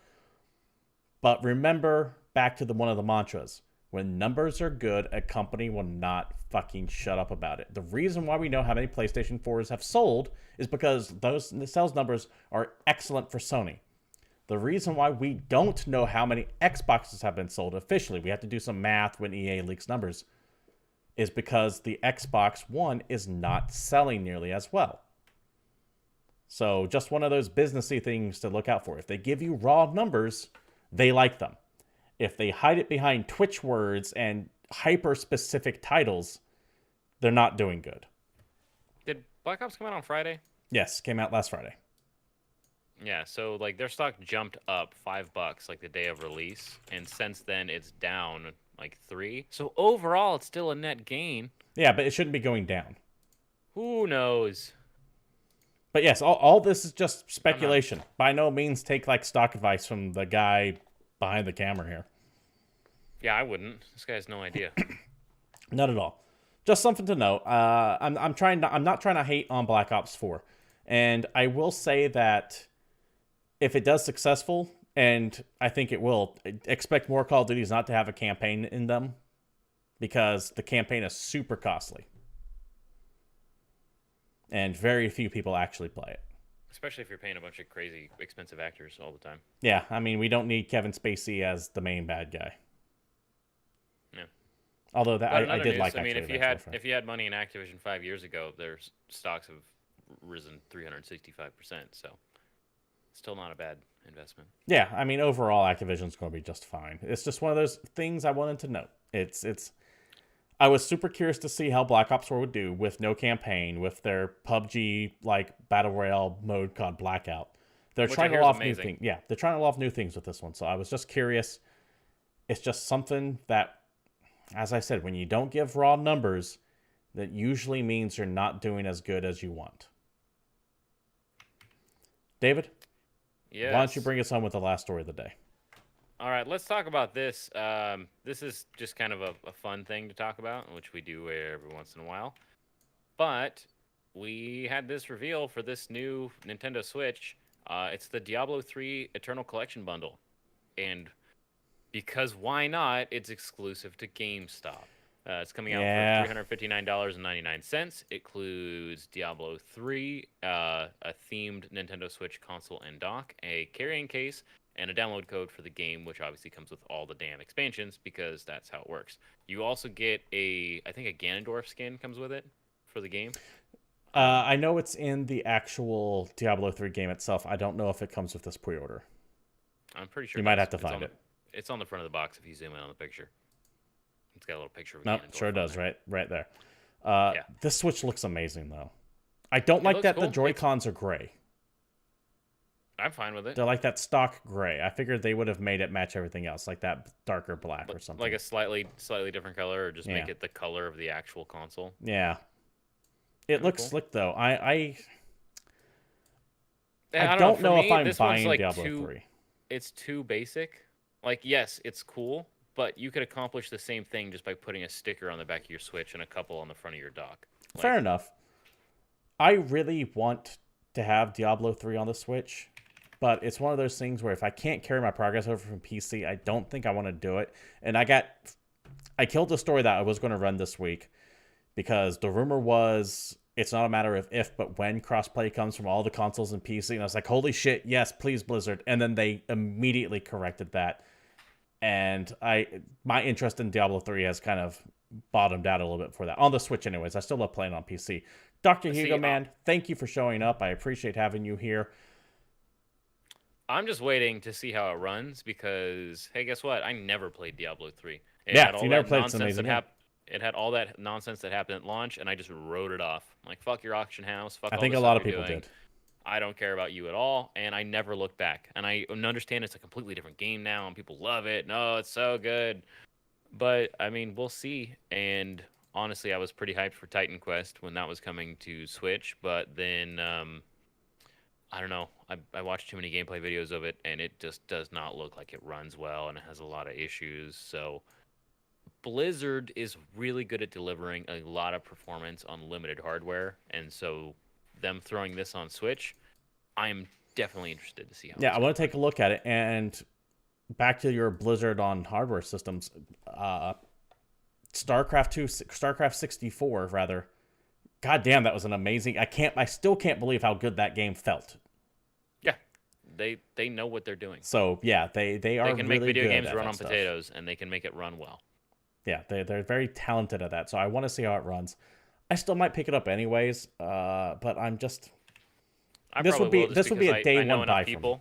But remember, back to one of the mantras. When numbers are good, a company will not fucking shut up about it. The reason why we know how many PlayStation 4s have sold is because the sales numbers are excellent for Sony. The reason why we don't know how many Xboxes have been sold officially, we have to do some math when EA leaks numbers, is because the Xbox One is not selling nearly as well. So just one of those businessy things to look out for. If they give you raw numbers, they like them. If they hide it behind Twitch words and hyper-specific titles, they're not doing good. Did Black Ops come out on Friday? Yes, came out last Friday. Yeah, so like their stock jumped up $5 like the day of release, and since then it's down like 3. So overall, it's still a net gain. Yeah, but it shouldn't be going down. Who knows? But yes, all this is just I'm not. speculation. By no means take like stock advice from the guy behind the camera here. Yeah, I wouldn't. This guy has no idea. Not at all. Just something to know. I'm not trying to hate on Black Ops 4, and I will say that if it does successful, and I think it will, expect more Call of Duties not to have a campaign in them, because the campaign is super costly, and very few people actually play it. Especially if you're paying a bunch of crazy expensive actors all the time. Yeah, I mean, we don't need Kevin Spacey as the main bad guy. Yeah. Although that I did news, like. I mean, actually, if you had money in Activision 5 years ago, their stocks have risen 365%. So still not a bad investment. Yeah, I mean, overall, Activision's going to be just fine. It's just one of those things I wanted to note. It's. I was super curious to see how Black Ops 4 would do with no campaign, with their PUBG like battle royale mode called Blackout. They're trying to loft new things. Yeah, they're trying to loft new things with this one. So I was just curious. It's just something that, as I said, when you don't give raw numbers, that usually means you're not doing as good as you want. David, Yes. why don't you bring us on with the last story of the day? All right, let's talk about this. This is just kind of a fun thing to talk about, which we do every once in a while. But we had this reveal for this new Nintendo Switch. It's the Diablo 3 Eternal Collection bundle. And because why not, it's exclusive to GameStop. It's coming out for $359.99. It includes Diablo 3, a themed Nintendo Switch console and dock, a carrying case, and a download code for the game, which obviously comes with all the damn expansions because that's how it works. You also get I think a Ganondorf skin comes with it for the game. I know it's in the actual Diablo 3 game itself. I don't know if it comes with this pre-order. I'm pretty sure you might have to find it. It's on the front of the box if you zoom in on the picture. It's got a little picture of Nope, Ganondorf sure does, there. right there. Yeah. This Switch looks amazing, though. I don't like that the Joy-Cons are gray. I'm fine with it. They're like that stock gray. I figured they would have made it match everything else, like that darker black or something. Like a slightly different color, or just make it the color of the actual console. Yeah. It looks slick, though. I don't know if I'm buying Diablo 3. It's too basic. Like, yes, it's cool, but you could accomplish the same thing just by putting a sticker on the back of your Switch and a couple on the front of your dock. Fair enough. I really want to have Diablo 3 on the Switch, but it's one of those things where if I can't carry my progress over from PC, I don't think I want to do it. And I killed the story that I was going to run this week because the rumor was it's not a matter of if, but when crossplay comes from all the consoles and PC. And I was like, holy shit, yes, please, Blizzard. And then they immediately corrected that. And my interest in Diablo 3 has kind of bottomed out a little bit for that. On the Switch anyways. I still love playing on PC. Dr. Hugo, man, thank you for showing up. I appreciate having you here. I'm just waiting to see how it runs because, hey, guess what? I never played Diablo 3. If you never played, it's amazing. It had all that nonsense that happened at launch, and I just wrote it off. I'm like, fuck your auction house. Fuck. I think a lot of people did. I don't care about you at all, and I never looked back. And I understand it's a completely different game now, and people love it. No, it's so good. But, I mean, we'll see. And honestly, I was pretty hyped for Titan Quest when that was coming to Switch. But then, I don't know. I watched too many gameplay videos of it, and it just does not look like it runs well, and it has a lot of issues. So Blizzard is really good at delivering a lot of performance on limited hardware, and so them throwing this on Switch, I'm definitely interested to see how. Yeah, I want to take a look at it. And back to your Blizzard on hardware systems, StarCraft 64, rather. God damn, that was an amazing. I still can't believe how good that game felt. Yeah, they know what they're doing. So yeah, they are. They can make really video good games run on potatoes, and they can make it run well. Yeah, they're very talented at that. So I want to see how it runs. I still might pick it up anyways, but I'm just. This would be a day one buy for me.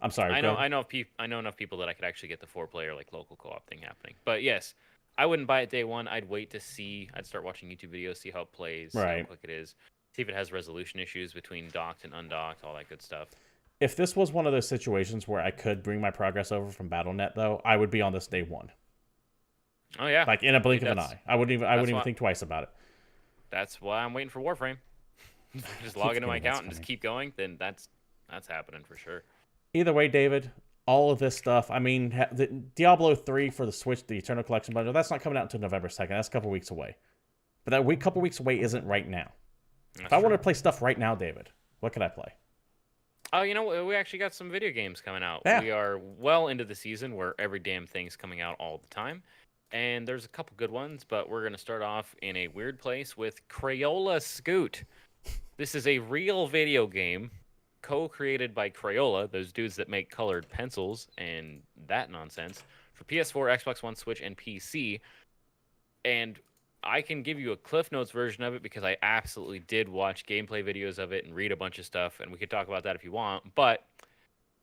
I'm sorry. I know enough people that I could actually get the 4-player like local co-op thing happening. But yes, I wouldn't buy it day one. I'd wait to see. I'd start watching YouTube videos, see how it plays, see how quick it is, see if it has resolution issues between docked and undocked, all that good stuff. If this was one of those situations where I could bring my progress over from BattleNet, though, I would be on this day one. Oh yeah, like in a blink of an eye. I wouldn't even think twice about it. That's why I'm waiting for Warframe. just keep log into my forgetting that's account and just coming. keep going, then that's happening for sure. Either way, David, all of this stuff. I mean, the Diablo 3 for the Switch, the Eternal Collection bundle, that's not coming out until November 2nd. That's a couple weeks away. But that couple weeks away isn't right now. If That's I true. wanted to play stuff right now, David, what could I play? Oh, you know, we actually got some video games coming out. Yeah. We are well into the season where every damn thing's coming out all the time. And there's a couple good ones, but we're going to start off in a weird place with Crayola Scoot. This is a real video game co-created by Crayola, those dudes that make colored pencils and that nonsense, for PS4, Xbox One, Switch, and PC. And I can give you a Cliff Notes version of it because I absolutely did watch gameplay videos of it and read a bunch of stuff, and we could talk about that if you want. But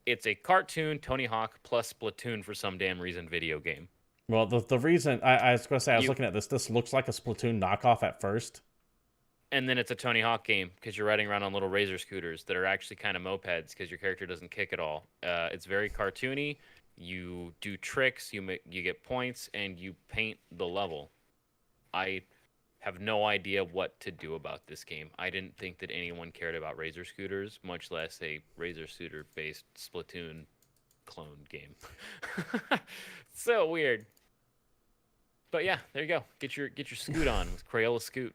it's a cartoon Tony Hawk plus Splatoon for some damn reason video game. Well, the reason I was going to say, I was You- looking at this. This looks like a Splatoon knockoff at first. And then it's a Tony Hawk game because you're riding around on little razor scooters that are actually kind of mopeds because your character doesn't kick at all. It's very cartoony. You do tricks, you get points, and you paint the level. I have no idea what to do about this game. I didn't think that anyone cared about razor scooters, much less a razor scooter based Splatoon clone game. So weird. But yeah, there you go. Get your scoot on with Crayola Scoot.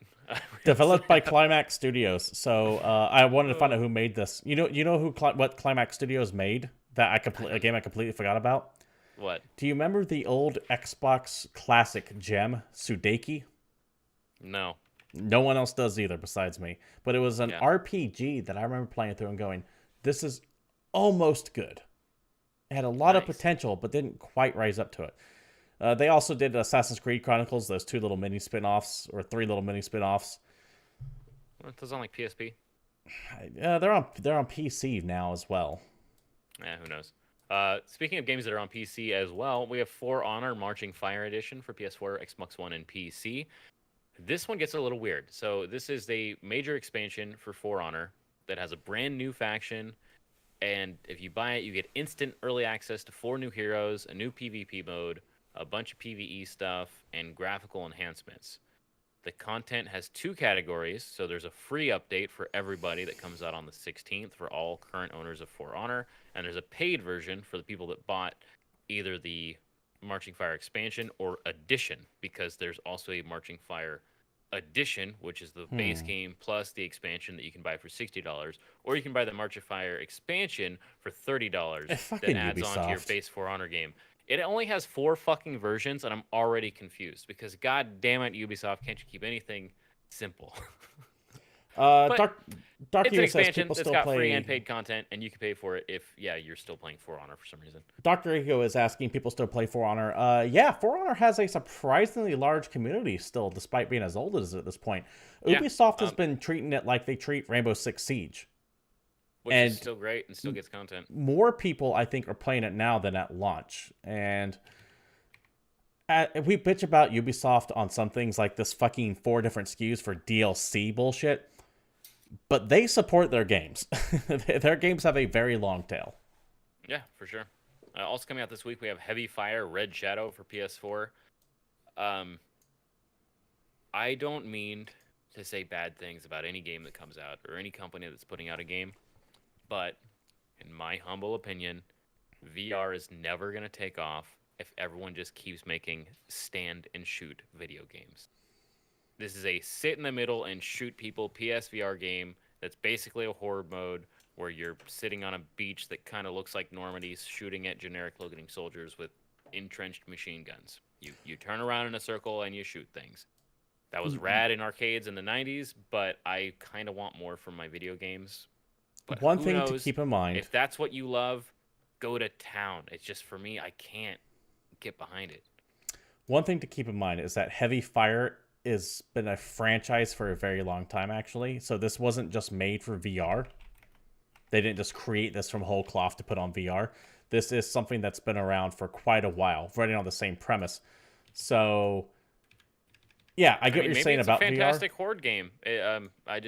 Developed by Climax Studios. So I wanted to find out who made this. You know what Climax Studios made? A game I completely forgot about. What? Do you remember the old Xbox classic gem, Sudeki? No. No one else does either besides me. But it was an Yeah. RPG that I remember playing through and going, this is almost good. It had a lot of Nice. potential, but didn't quite rise up to it. They also did Assassin's Creed Chronicles, those 2 little mini spin-offs, or 3 little mini spin-offs. It doesn't like PSP. They're on PC now as well. Who knows? Speaking of games that are on PC as well, we have For Honor Marching Fire Edition for PS4, Xbox One, and PC. This one gets a little weird. So this is a major expansion for For Honor that has a brand new faction, and if you buy it, you get instant early access to 4 new heroes, a new PvP mode, a bunch of PvE stuff, and graphical enhancements. The content has 2 categories, so there's a free update for everybody that comes out on the 16th for all current owners of For Honor, and there's a paid version for the people that bought either the Marching Fire expansion or edition, because there's also a Marching Fire edition, which is the base game plus the expansion that you can buy for $60, or you can buy the Marching Fire expansion for $30 that Fucking adds on to your Ubisoft. base For Honor game. It only has 4 fucking versions, and I'm already confused because, god damn it, Ubisoft, can't you keep anything simple? Dark It's an Hero says expansion people that's still got play. free and paid content, and you can pay for it if, you're still playing For Honor for some reason. Dr. Ego is asking people still play For Honor. Yeah, For Honor has a surprisingly large community still, despite being as old as it is at this point. Yeah, Ubisoft has been treating it like they treat Rainbow Six Siege. Which And is still great and still gets content. more people, I think, are playing it now than at launch. And we bitch about Ubisoft on some things like this fucking 4 different SKUs for DLC bullshit, but they support their games. Their games have a very long tail. Yeah, for sure. Also coming out this week, we have Heavy Fire Red Shadow for PS4. I don't mean to say bad things about any game that comes out or any company that's putting out a game, but in my humble opinion, VR is never going to take off if everyone just keeps making stand and shoot video games. This is a sit in the middle and shoot people PSVR game that's basically a horde mode where you're sitting on a beach that kind of looks like Normandy shooting at generic looking soldiers with entrenched machine guns. You turn around in a circle and you shoot things. That was rad in arcades in the 90s, but I kind of want more from my video games. But One who thing to knows? keep in mind, If that's what you love, go to town. It's just for me, I can't get behind it. one thing to keep in mind is that Heavy Fire has been a franchise for a very long time, actually. So this wasn't just made for VR. They didn't just create this from whole cloth to put on VR. This is something that's been around for quite a while, running on the same premise. So, yeah, I get what you're maybe saying it's about a VR. fantastic horde game. I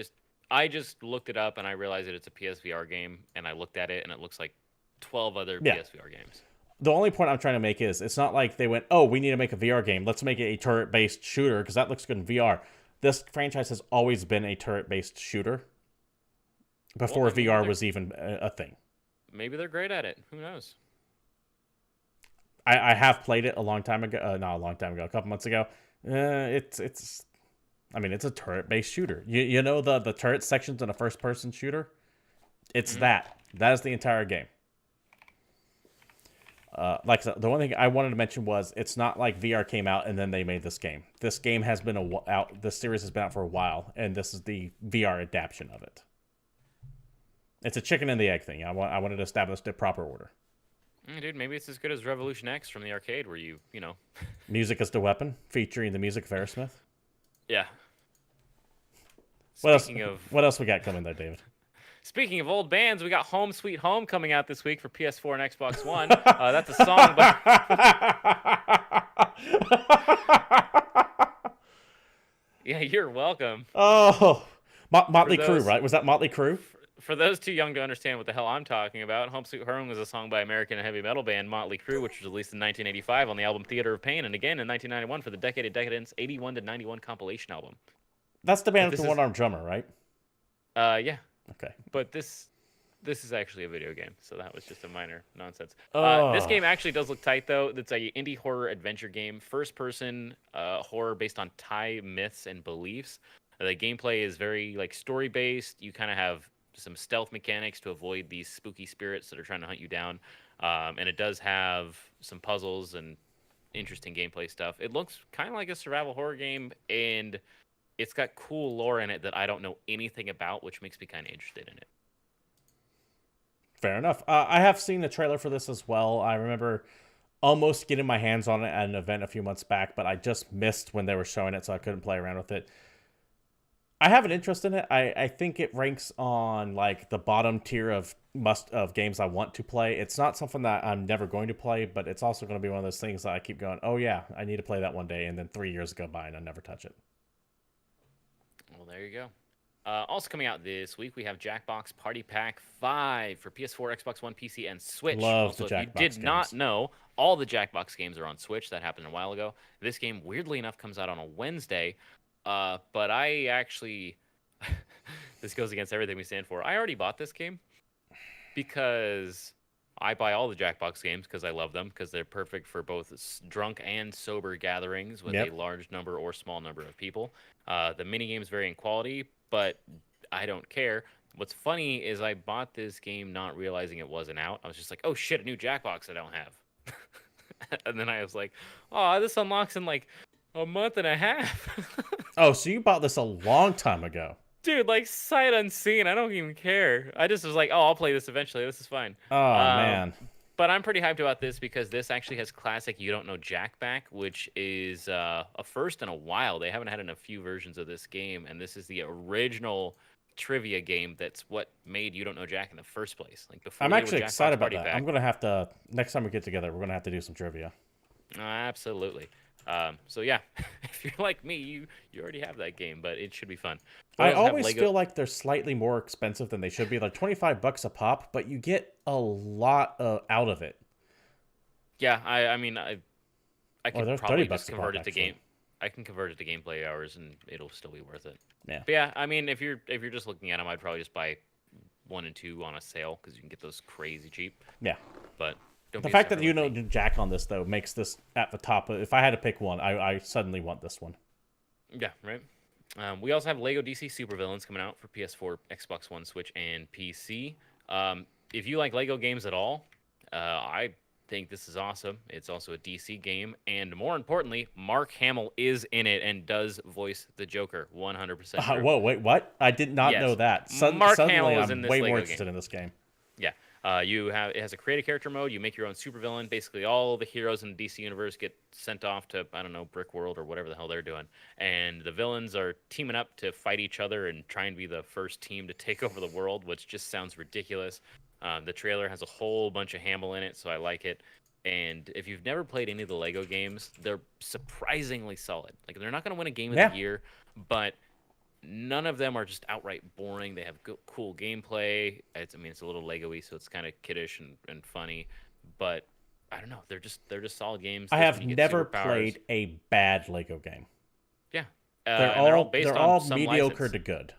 just looked it up and I realized that it's a PSVR game, and I looked at it and it looks like 12 other Yeah. PSVR games. The only point I'm trying to make is it's not like they went, oh, we need to make a VR game. Let's make it a turret-based shooter because that looks good in VR. This franchise has always been a turret-based shooter. before Well, I mean, VR was even a thing. maybe they're great at it. Who knows? I have played it a long time ago. Not a long time ago, a couple months ago. It's I mean, it's a turret-based shooter. You know the turret sections in a first-person shooter? It's that. That is the entire game. Like the one thing I wanted to mention was it's not like VR came out and then they made this game. This game has been out. This series has been out for a while, and this is the VR adaptation of it. It's a chicken and the egg thing. I wanted to establish the proper order. Dude, maybe it's as good as Revolution X from the arcade, where you know. Music is the weapon, featuring the music of Aerosmith. Yeah. What Speaking else? of What else we got coming there, David? Speaking of old bands, we got Home Sweet Home coming out this week for PS4 and Xbox One. That's a song by... Yeah, you're welcome. Oh, Motley Crue, right? Was that Motley Crue? For those too young to understand what the hell I'm talking about, Home Sweet Home was a song by American heavy metal band Motley Crue, which was released in 1985 on the album Theater of Pain, and again in 1991 for the Decade of Decadence 81 to 91 compilation album. That's the band with the one-armed drummer, right? Yeah. Okay. But this is actually a video game, so that was just a minor nonsense. Oh. This game actually does look tight, though. It's a indie horror adventure game, first-person horror based on Thai myths and beliefs. The gameplay is very like story-based. You kind of have some stealth mechanics to avoid these spooky spirits that are trying to hunt you down, and it does have some puzzles and interesting gameplay stuff. It looks kind of like a survival horror game, and it's got cool lore in it that I don't know anything about, which makes me kind of interested in it. Fair enough. I have seen the trailer for this as well. I remember almost getting my hands on it at an event a few months back, but I just missed when they were showing it, so I couldn't play around with it. I have an interest in it. I think it ranks on like the bottom tier of games I want to play. It's not something that I'm never going to play, but it's also going to be one of those things that I keep going, oh yeah, I need to play that one day, and then 3 years go by and I never touch it. Well, there you go. Also coming out this week, we have Jackbox Party Pack 5 for PS4, Xbox One, PC, and Switch. Love also, the Jackbox if you did games. not know, all the Jackbox games are on Switch. That happened a while ago. This game, weirdly enough, comes out on a Wednesday. But I actually, this goes against everything we stand for. I already bought this game because I buy all the Jackbox games because I love them, because they're perfect for both drunk and sober gatherings with a large number or small number of people. The mini games vary in quality, but I don't care. What's funny is I bought this game not realizing it wasn't out. I was just like, oh shit, a new Jackbox I don't have. And then I was like, oh, this unlocks in like a month and a half. Oh, so you bought this a long time ago. Dude, like sight unseen. I don't even care. I just was like, oh, I'll play this eventually. This is fine. Oh, man. But I'm pretty hyped about this because this actually has classic You Don't Know Jack back, which is a first in a while. They haven't had in a few versions of this game, and this is the original trivia game that's what made You Don't Know Jack in the first place. Like before, I'm actually excited about that. Pack. I'm going to have to, next time we get together, we're going to have to do some trivia. Absolutely. So yeah, if you're like me, you already have that game, but it should be fun. I always feel like they're slightly more expensive than they should be, like $25 a pop, but you get a lot out of it. Yeah, I mean, I can probably just convert it to actually. I can convert it to gameplay hours, and it'll still be worth it. Yeah. But yeah, I mean, if you're just looking at them, I'd probably just buy 1 and 2 on a sale because you can get those crazy cheap. Yeah. But the fact that you know Jack on this though makes this at the top. If I had to pick one, I suddenly want this one. Yeah. Right. We also have Lego DC Supervillains coming out for PS4, Xbox One, Switch, and PC. If you like Lego games at all, I think this is awesome. It's also a DC game, and more importantly, Mark Hamill is in it and does voice the Joker 100%. Whoa, wait, what? I did not know that. Mark Hamill is in this way Lego more interested game. in this game. Yeah. It has a create a character mode. You make your own supervillain. Basically, all the heroes in the DC universe get sent off to, I don't know, Brick World or whatever the hell they're doing. And the villains are teaming up to fight each other and try and be the first team to take over the world, which just sounds ridiculous. The trailer has a whole bunch of Hamill in it, so I like it. And if you've never played any of the Lego games, they're surprisingly solid. Like, they're not going to win a game of the year, but none of them are just outright boring. They have cool gameplay. It's a little Lego-y, so it's kind of kiddish and funny. But I don't know. They're just solid games. I have never played a bad Lego game. Yeah, They're all mediocre to good.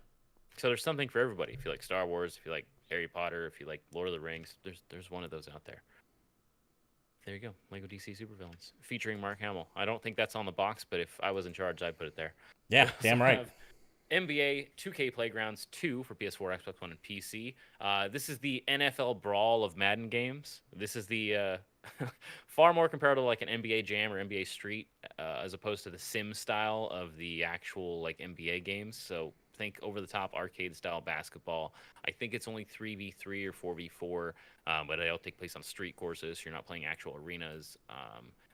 So there's something for everybody. If you like Star Wars, if you like Harry Potter, if you like Lord of the Rings, there's one of those out there. There you go, Lego DC Supervillains featuring Mark Hamill. I don't think that's on the box, but if I was in charge, I'd put it there. We Yeah, also damn right. have NBA 2K Playgrounds 2 for PS4, Xbox One, and PC. This is the NFL brawl of Madden games. This is the far more comparable to like an NBA Jam or NBA Street, as opposed to the sim style of the actual like NBA games. So think over the top arcade style basketball. I think it's only 3v3 or 4v4, but they all take place on street courses. So you're not playing actual arenas.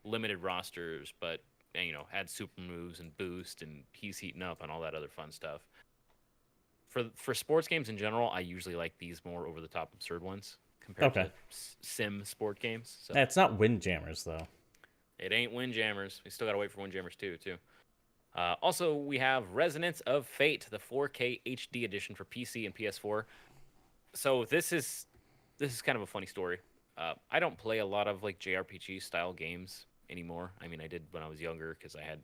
Limited rosters, but add super moves and boost and he's heating up and all that other fun stuff. For sports games in general, I usually like these more over the top absurd ones compared to sim sport games. So Yeah, it's not Windjammers though. it ain't Windjammers. We still gotta wait for Windjammers 2 too. Also, we have Resonance of Fate, the 4K HD edition for PC and PS4. So this is kind of a funny story. I don't play a lot of like JRPG style games anymore. I mean, I did when I was younger because I had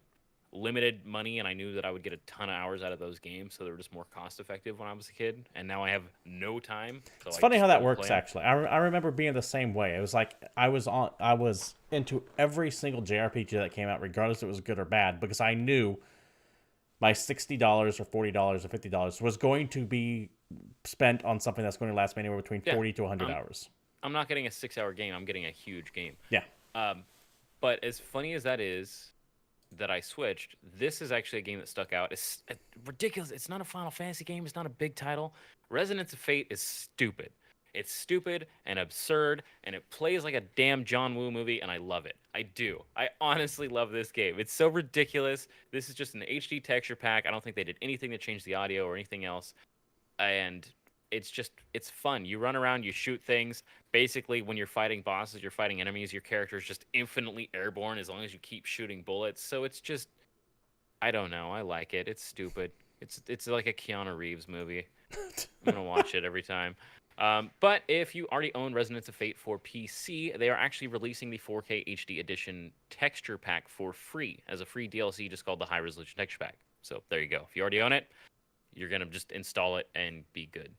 limited money and I knew that I would get a ton of hours out of those games, so they were just more cost effective when I was a kid. And now I have no time. So It's I funny just how that don't works. play 'em. Actually, I remember being the same way. It was like I was into every single JRPG that came out, regardless if it was good or bad, because I knew my $60 or $40 or $50 was going to be spent on something that's going to last me anywhere between Yeah, 40 to 100 hours. I'm not getting a 6-hour game. I'm getting a huge game. Yeah. But as funny as that is, that I switched, this is actually a game that stuck out. It's ridiculous. It's not a Final Fantasy game. It's not a big title. Resonance of Fate is stupid. It's stupid and absurd, and it plays like a damn John Woo movie, and I love it. I do. I honestly love this game. It's so ridiculous. This is just an HD texture pack. I don't think they did anything to change the audio or anything else. And it's fun. You run around, you shoot things. Basically, when you're fighting bosses, you're fighting enemies, your character is just infinitely airborne as long as you keep shooting bullets. So it's just, I don't know. I like it. It's stupid. It's like a Keanu Reeves movie. I'm gonna watch it every time. But if you already own Resonance of Fate for PC, they are actually releasing the 4K HD edition texture pack for free as a free DLC, just called the High Resolution Texture Pack. So there you go. If you already own it, you're gonna just install it and be good.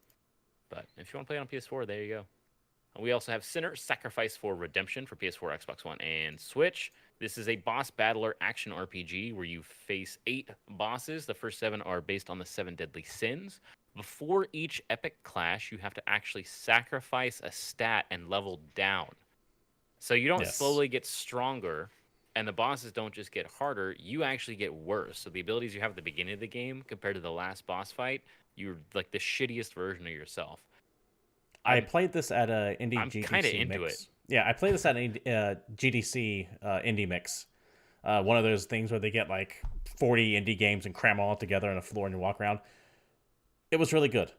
But if you want to play it on PS4, there you go. We also have Sinner Sacrifice for Redemption for PS4, Xbox One, and Switch. This is a boss battler action RPG where you face 8 bosses. The first 7 are based on the 7 deadly sins. Before each epic clash, you have to actually sacrifice a stat and level down. So you don't slowly get stronger, and the bosses don't just get harder, you actually get worse. So the abilities you have at the beginning of the game compared to the last boss fight, you're like the shittiest version of yourself. I played this at a indie I'm GDC kind of into mix. it. Yeah, I played this at an GDC indie mix. One of those things where they get like 40 indie games and cram all together on a floor and you walk around. It was really good.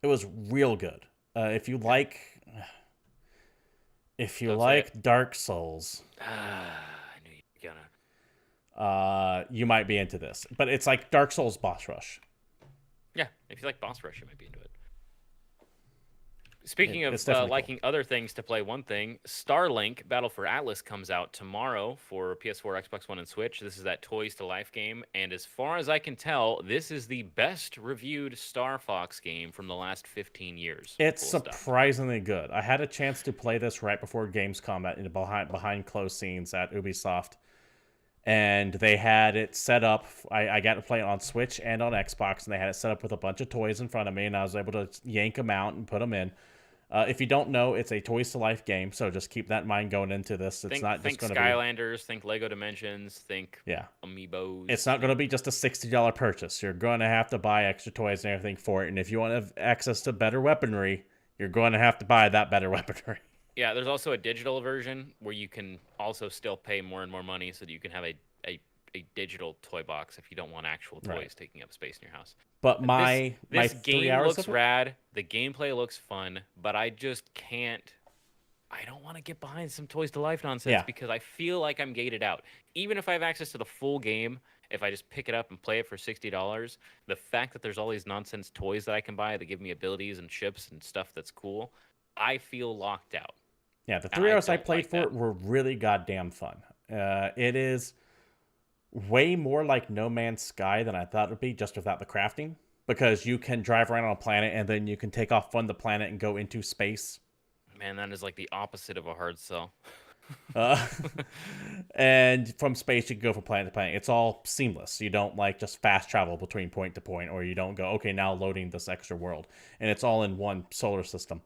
It was real good. If you like Dark Souls, I knew you were gonna. you might be into this. But it's like Dark Souls boss rush. Yeah, if you like boss rush, you might be into it. Speaking of liking other things to play, one thing, Starlink Battle for Atlas comes out tomorrow for PS4, Xbox One, and Switch. This is that Toys to Life game, and as far as I can tell, this is the best reviewed Star Fox game from the last 15 years. It's surprisingly good. I had a chance to play this right before Gamescom in behind closed scenes at Ubisoft, and they had it set up. I got to play it on Switch and on Xbox, and they had it set up with a bunch of toys in front of me, and I was able to yank them out and put them in. If you don't know, it's a Toys to Life game, so just keep that in mind going into this. It's not just going to be Skylanders, think Lego Dimensions, think Amiibos. It's not going to be just a $60 purchase. You're going to have to buy extra toys and everything for it, and if you want to have access to better weaponry, you're going to have to buy that better weaponry. Yeah, there's also a digital version where you can also still pay more and more money so that you can have a digital toy box if you don't want actual toys taking up space in your house. But this game looks rad. The gameplay looks fun, but I just can't. I don't want to get behind some Toys to Life nonsense because I feel like I'm gated out. Even if I have access to the full game, if I just pick it up and play it for $60, the fact that there's all these nonsense toys that I can buy that give me abilities and chips and stuff that's cool, I feel locked out. Yeah, the 3 hours I played for it were really goddamn fun. It is way more like No Man's Sky than I thought it would be, just without the crafting. because you can drive around on a planet and then you can take off from the planet and go into space. Man, that is like the opposite of a hard sell. Uh, and from space, you can go from planet to planet. It's all seamless. You don't like just fast travel between point to point, or you don't go, okay, now loading this extra world. And it's all in one solar system.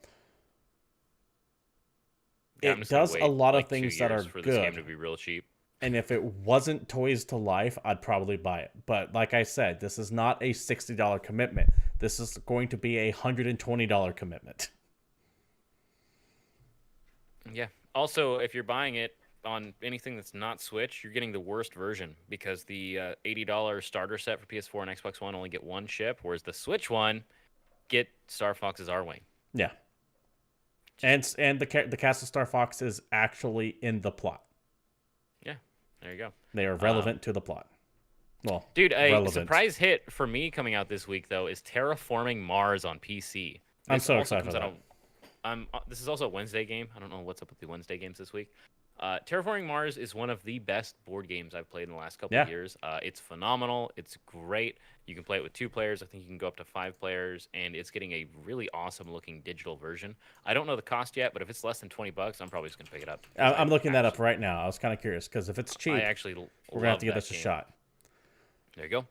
Yeah, I'm It just gonna does a wait lot like of things 2 that years are for this game good. to be real cheap. And if it wasn't Toys to Life, I'd probably buy it. But like I said, this is not a $60 commitment. This is going to be a $120 commitment. Yeah. Also, if you're buying it on anything that's not Switch, you're getting the worst version because the $80 starter set for PS4 and Xbox One only get one ship, whereas the Switch one get Star Fox's Arwing. Yeah. And the cast of Star Fox is actually in the plot. Yeah, there you go. They are relevant to the plot. Well, dude, a relevant. surprise hit for me coming out this week though is Terraforming Mars on PC. I'm so excited for that. This is also a Wednesday game. I don't know what's up with the Wednesday games this week. Terraforming Mars is one of the best board games I've played in the last couple of years. It's phenomenal. It's great. You can play it with 2 players. I think you can go up to 5 players, and it's getting a really awesome looking digital version. I don't know the cost yet, but if it's less than $20, I'm probably just gonna pick it up. I'm looking that up right now. I was kind of curious because if it's cheap, we're gonna have to give this a shot. There you go.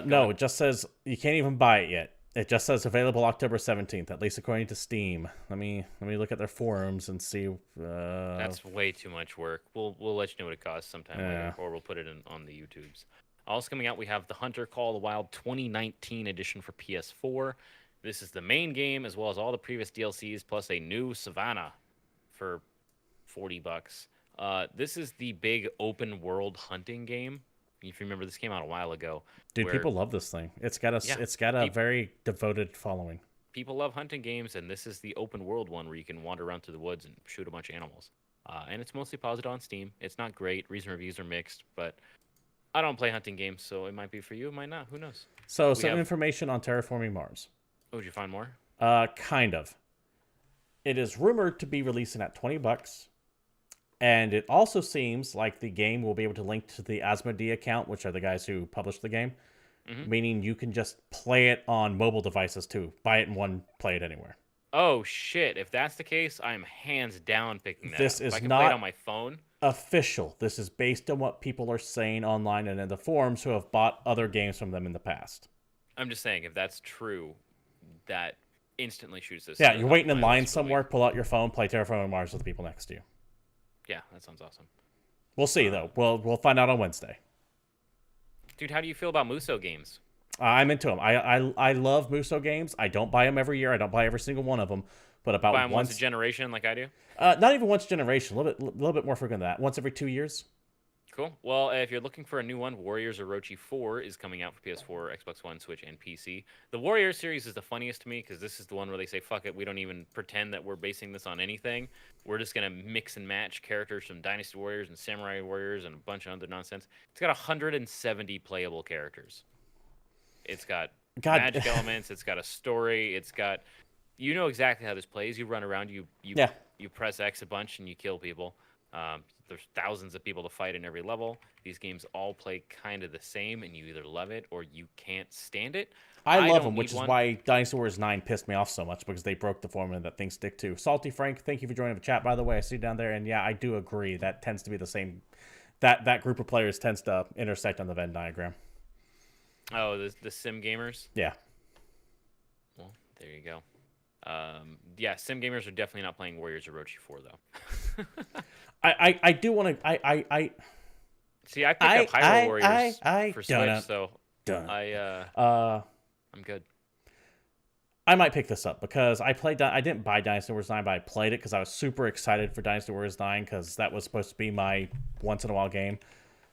No, it just says you can't even buy it yet. It just says available October 17th, at least according to Steam. Let me look at their forums and see. That's way too much work. We'll let you know what it costs sometime later, or we'll put it on the YouTubes. Also coming out, we have the Hunter Call of the Wild 2019 edition for PS4. This is the main game as well as all the previous DLCs plus a new Savannah for $40. This is the big open world hunting game. If you remember, this came out a while ago. Dude, people love this thing. It's got a very devoted following. People love hunting games, and this is the open world one where you can wander around through the woods and shoot a bunch of animals. And it's mostly positive on Steam. It's not great. Recent reviews are mixed, but I don't play hunting games, so it might be for you. It might not. Who knows? So some information on Terraforming Mars. Oh, did you find more? Kind of. It is rumored to be releasing at $20. And it also seems like the game will be able to link to the Asmodee account, which are the guys who published the game. Mm-hmm. Meaning you can just play it on mobile devices too. Buy it in one, play it anywhere. Oh, shit. If that's the case, I'm hands down picking that this up. Is if I can not play it on my phone. Official. This is based on what people are saying online and in the forums who have bought other games from them in the past. I'm just saying, if that's true, that instantly shoots this. Yeah, you're waiting in line somewhere, pull out your phone, play Terraforming Mars with the people next to you. Yeah, that sounds awesome. We'll see, though. We'll find out on Wednesday. Dude, how do you feel about Muso games? I'm into them. I love Muso games. I don't buy them every year. I don't buy every single one of them. But about buy them once a generation like I do? Not even once a generation. A little bit more frequent than that. Once every 2 years. Cool. Well, if you're looking for a new one, Warriors Orochi 4 is coming out for PS4, Xbox One, Switch, and PC. The Warriors series is the funniest to me because this is the one where they say, fuck it, we don't even pretend that we're basing this on anything. We're just going to mix and match characters from Dynasty Warriors and Samurai Warriors and a bunch of other nonsense. It's got 170 playable characters. It's got magic elements. It's got a story. It's got... You know exactly how this plays. You run around, you press X a bunch, and you kill people. There's thousands of people to fight in every level. These games all play kind of the same, and you either love it or you can't stand it. I love them, which is why Dynasty Warriors 9 pissed me off so much, because they broke the formula that things stick to. Salty Frank, thank you for joining the chat, by the way. I see you down there, and yeah, I do agree. That tends to be the same. That group of players tends to intersect on the Venn diagram. Oh, the sim gamers? Yeah. Well, there you go. Yeah, sim gamers are definitely not playing Warriors Orochi 4 though. I do want to. See, I picked up Hyrule Warriors for Switch, so I'm good. I might pick this up because I didn't buy Dynasty Warriors 9, but I played it because I was super excited for Dynasty Warriors 9 because that was supposed to be my once in a while game.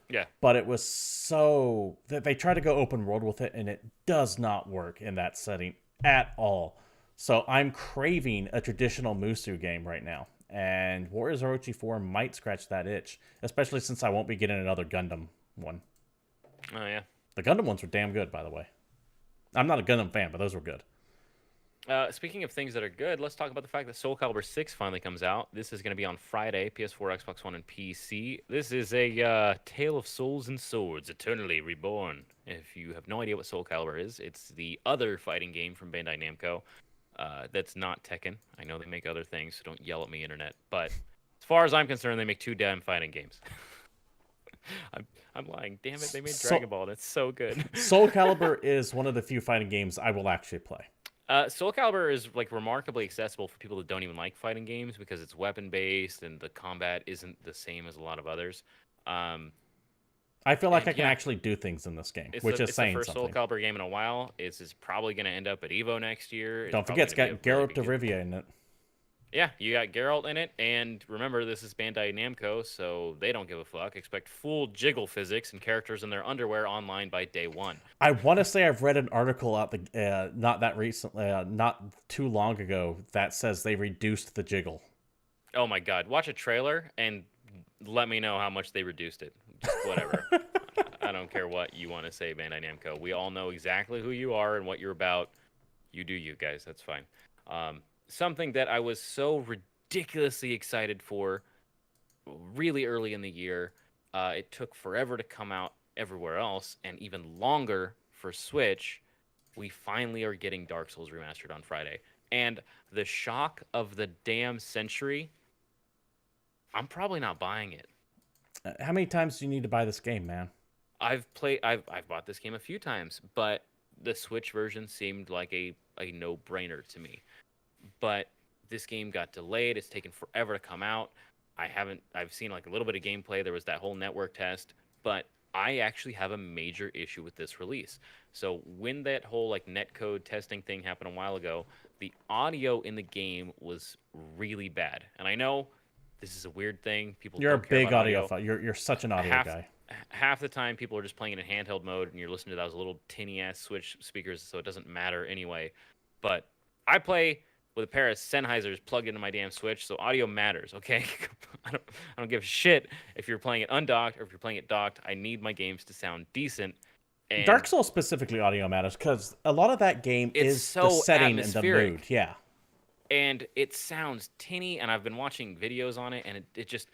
Yeah. But it was so that they tried to go open world with it, and it does not work in that setting at all. So I'm craving a traditional Musu game right now. And Warriors Orochi 4 might scratch that itch, especially since I won't be getting another Gundam one. Oh, yeah. The Gundam ones were damn good, by the way. I'm not a Gundam fan, but those were good. Speaking of things that are good, let's talk about the fact that Soul Calibur 6 finally comes out. This is going to be on Friday, PS4, Xbox One, and PC. This is a Tale of Souls and Swords, Eternally Reborn. If you have no idea what Soul Calibur is, it's the other fighting game from Bandai Namco that's not Tekken. I know they make other things, so don't yell at me, internet. But as far as I'm concerned, they make two damn fighting games. I'm lying. Damn it, they made Dragon Ball, and it's so good. Soul Calibur is one of the few fighting games I will actually play. Soul Calibur is like remarkably accessible for people that don't even like fighting games because it's weapon based and the combat isn't the same as a lot of others. I feel like I can actually do things in this game, which is saying something. It's the first Soul Calibur game in a while. It's probably going to end up at Evo next year. Don't forget, it's got Geralt de Rivia in it. Yeah, you got Geralt in it, and remember, this is Bandai Namco, so they don't give a fuck. Expect full jiggle physics and characters in their underwear online by day one. I want to say I've read an article out not that recently, not too long ago, that says they reduced the jiggle. Oh my god, watch a trailer and let me know how much they reduced it. Just whatever. I don't care what you want to say, Bandai Namco. We all know exactly who you are and what you're about. You do you, guys. That's fine. Something that I was so ridiculously excited for really early in the year. It took forever to come out everywhere else and even longer for Switch. We finally are getting Dark Souls Remastered on Friday. And the shock of the damn century, I'm probably not buying it. How many times do you need to buy this game, man? I've bought this game a few times, but the Switch version seemed like a no-brainer to me. But this game got delayed. It's taken forever to come out. I've seen like a little bit of gameplay. There was that whole network test, but I actually have a major issue with this release. So when that whole like netcode testing thing happened a while ago, the audio in the game was really bad. And I know this is a weird thing. You're a big audio. You're such an audio guy. Half the time people are just playing it in handheld mode and you're listening to those little tinny ass Switch speakers, so it doesn't matter anyway. But I play with a pair of Sennheisers plugged into my damn Switch, so audio matters, okay? I don't give a shit if you're playing it undocked or if you're playing it docked. I need my games to sound decent. And Dark Souls specifically audio matters because a lot of that game is so the setting and the mood. Yeah. And it sounds tinny, and I've been watching videos on it, and it just,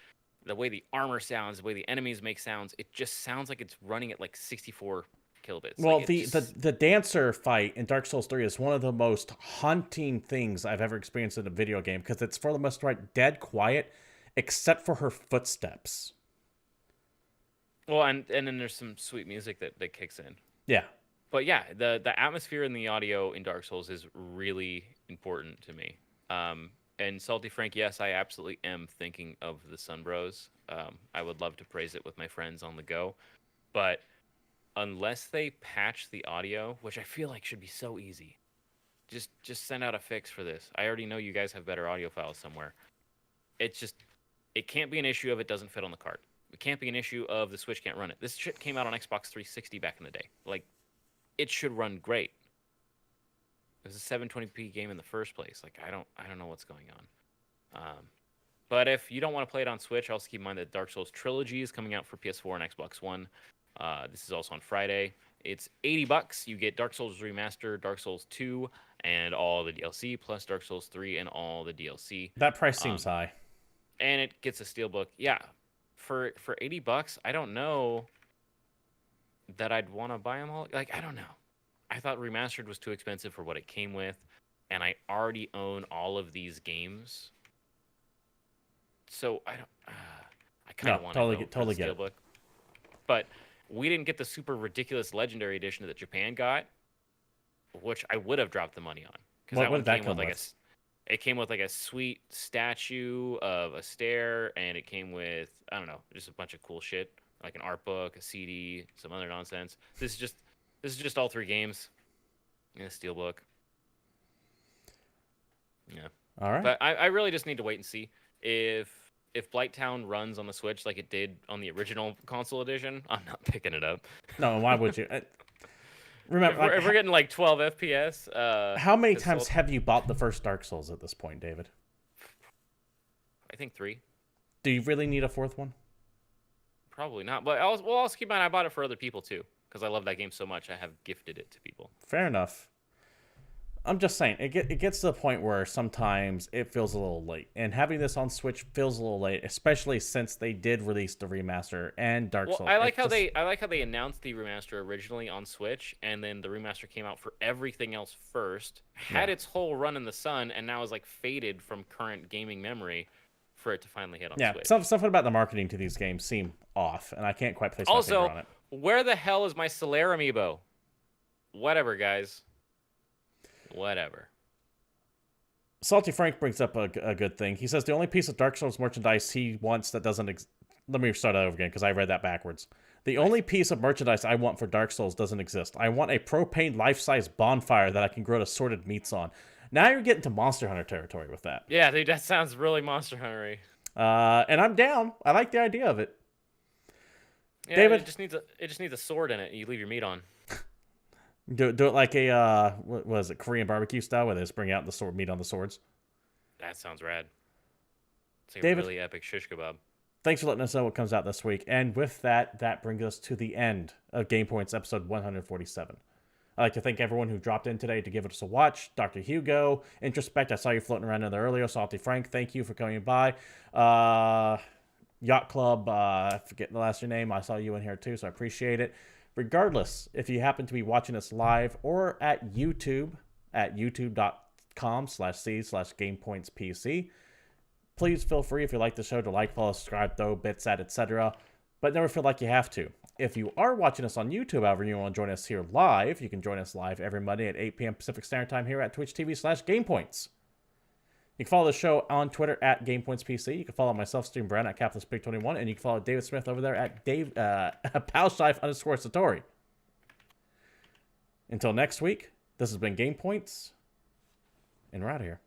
the way the armor sounds, the way the enemies make sounds, it just sounds like it's running at like 64 kilobits. Well, like the dancer fight in Dark Souls 3 is one of the most haunting things I've ever experienced in a video game because it's for the most part dead quiet, except for her footsteps. Well, and then there's some sweet music that kicks in. Yeah. But yeah, the atmosphere and the audio in Dark Souls is really important to me. And Salty Frank, yes, I absolutely am thinking of the Sun Bros. I would love to praise it with my friends on the go, but unless they patch the audio, which I feel like should be so easy, just send out a fix for this. I already know you guys have better audio files somewhere. It can't be an issue of it doesn't fit on the cart. It can't be an issue of the Switch can't run it. This shit came out on Xbox 360 back in the day. Like, it should run great. It was a 720p game in the first place. Like, I don't know what's going on. But if you don't want to play it on Switch, also keep in mind that Dark Souls Trilogy is coming out for PS4 and Xbox One. This is also on Friday. It's $80. You get Dark Souls Remastered, Dark Souls 2, and all the DLC, plus Dark Souls 3 and all the DLC. That price seems high. And it gets a steelbook. Yeah, for $80, I don't know that I'd want to buy them all. Like, I don't know. I thought Remastered was too expensive for what it came with, and I already own all of these games. So I don't. I kind of want to totally get steelbook. But we didn't get the super ridiculous Legendary Edition that Japan got, which I would have dropped the money on. What did that come with? It came with like a sweet statue of a stair, and it came with, I don't know, just a bunch of cool shit, like an art book, a CD, some other nonsense. This is just all three games in a steelbook. Yeah. All right. But I really just need to wait and see if Blighttown runs on the Switch like it did on the original console edition. I'm not picking it up. No, why would you? Remember, if we're getting like 12 FPS. How many times have you bought the first Dark Souls at this point, David? I think 3. Do you really need a fourth one? Probably not. But also keep in mind, I bought it for other people too because I love that game so much. I have gifted it to people. Fair enough. I'm just saying, it gets to the point where sometimes it feels a little late. And having this on Switch feels a little late, especially since they did release the remaster and Dark Well, Souls. I like how they announced the remaster originally on Switch, and then the remaster came out for everything else first, had Yeah. its whole run in the sun, and now is like faded from current gaming memory for it to finally hit on Yeah, Switch. something about the marketing to these games seem off, and I can't quite place my finger Also, on it. where the hell is my Solaire amiibo? Whatever, guys. Whatever. Salty Frank brings up a good thing. He says the only piece of Dark Souls merchandise he wants that doesn't... Let me start that over again, because I read that backwards. The only piece of merchandise I want for Dark Souls doesn't exist. I want a propane life-size bonfire that I can grow assorted meats on. Now you're getting to Monster Hunter territory with that. Yeah, dude, that sounds really Monster Hunter-y. And I'm down. I like the idea of it. Yeah, David? it just needs a sword in it, and you leave your meat on. Do it like a, what was it, Korean barbecue style, where they just bring out the sword meat on the swords. That sounds rad. It's like David? a really epic shish kebab. Thanks for letting us know what comes out this week. And with that, that brings us to the end of Game Points episode 147. I'd like to thank everyone who dropped in today to give us a watch. Dr. Hugo, Introspect, I saw you floating around in there earlier. Salty Frank, thank you for coming by. Yacht Club, I forget the last name. I saw you in here too, so I appreciate it. Regardless, if you happen to be watching us live or at YouTube, at youtube.com/c/GamePointsPC, please feel free, if you like the show, to like, follow, subscribe, throw bits at, etc. But never feel like you have to. If you are watching us on YouTube, however, and you want to join us here live, you can join us live every Monday at 8 p.m. Pacific Standard Time here at twitch.tv/GamePoints. You can follow the show on Twitter at GamePointsPC. You can follow myself, Steven Brown, at CapitalistPig21, and you can follow David Smith over there at Palshife_Satori. Until next week, this has been Game Points, and we're out of here.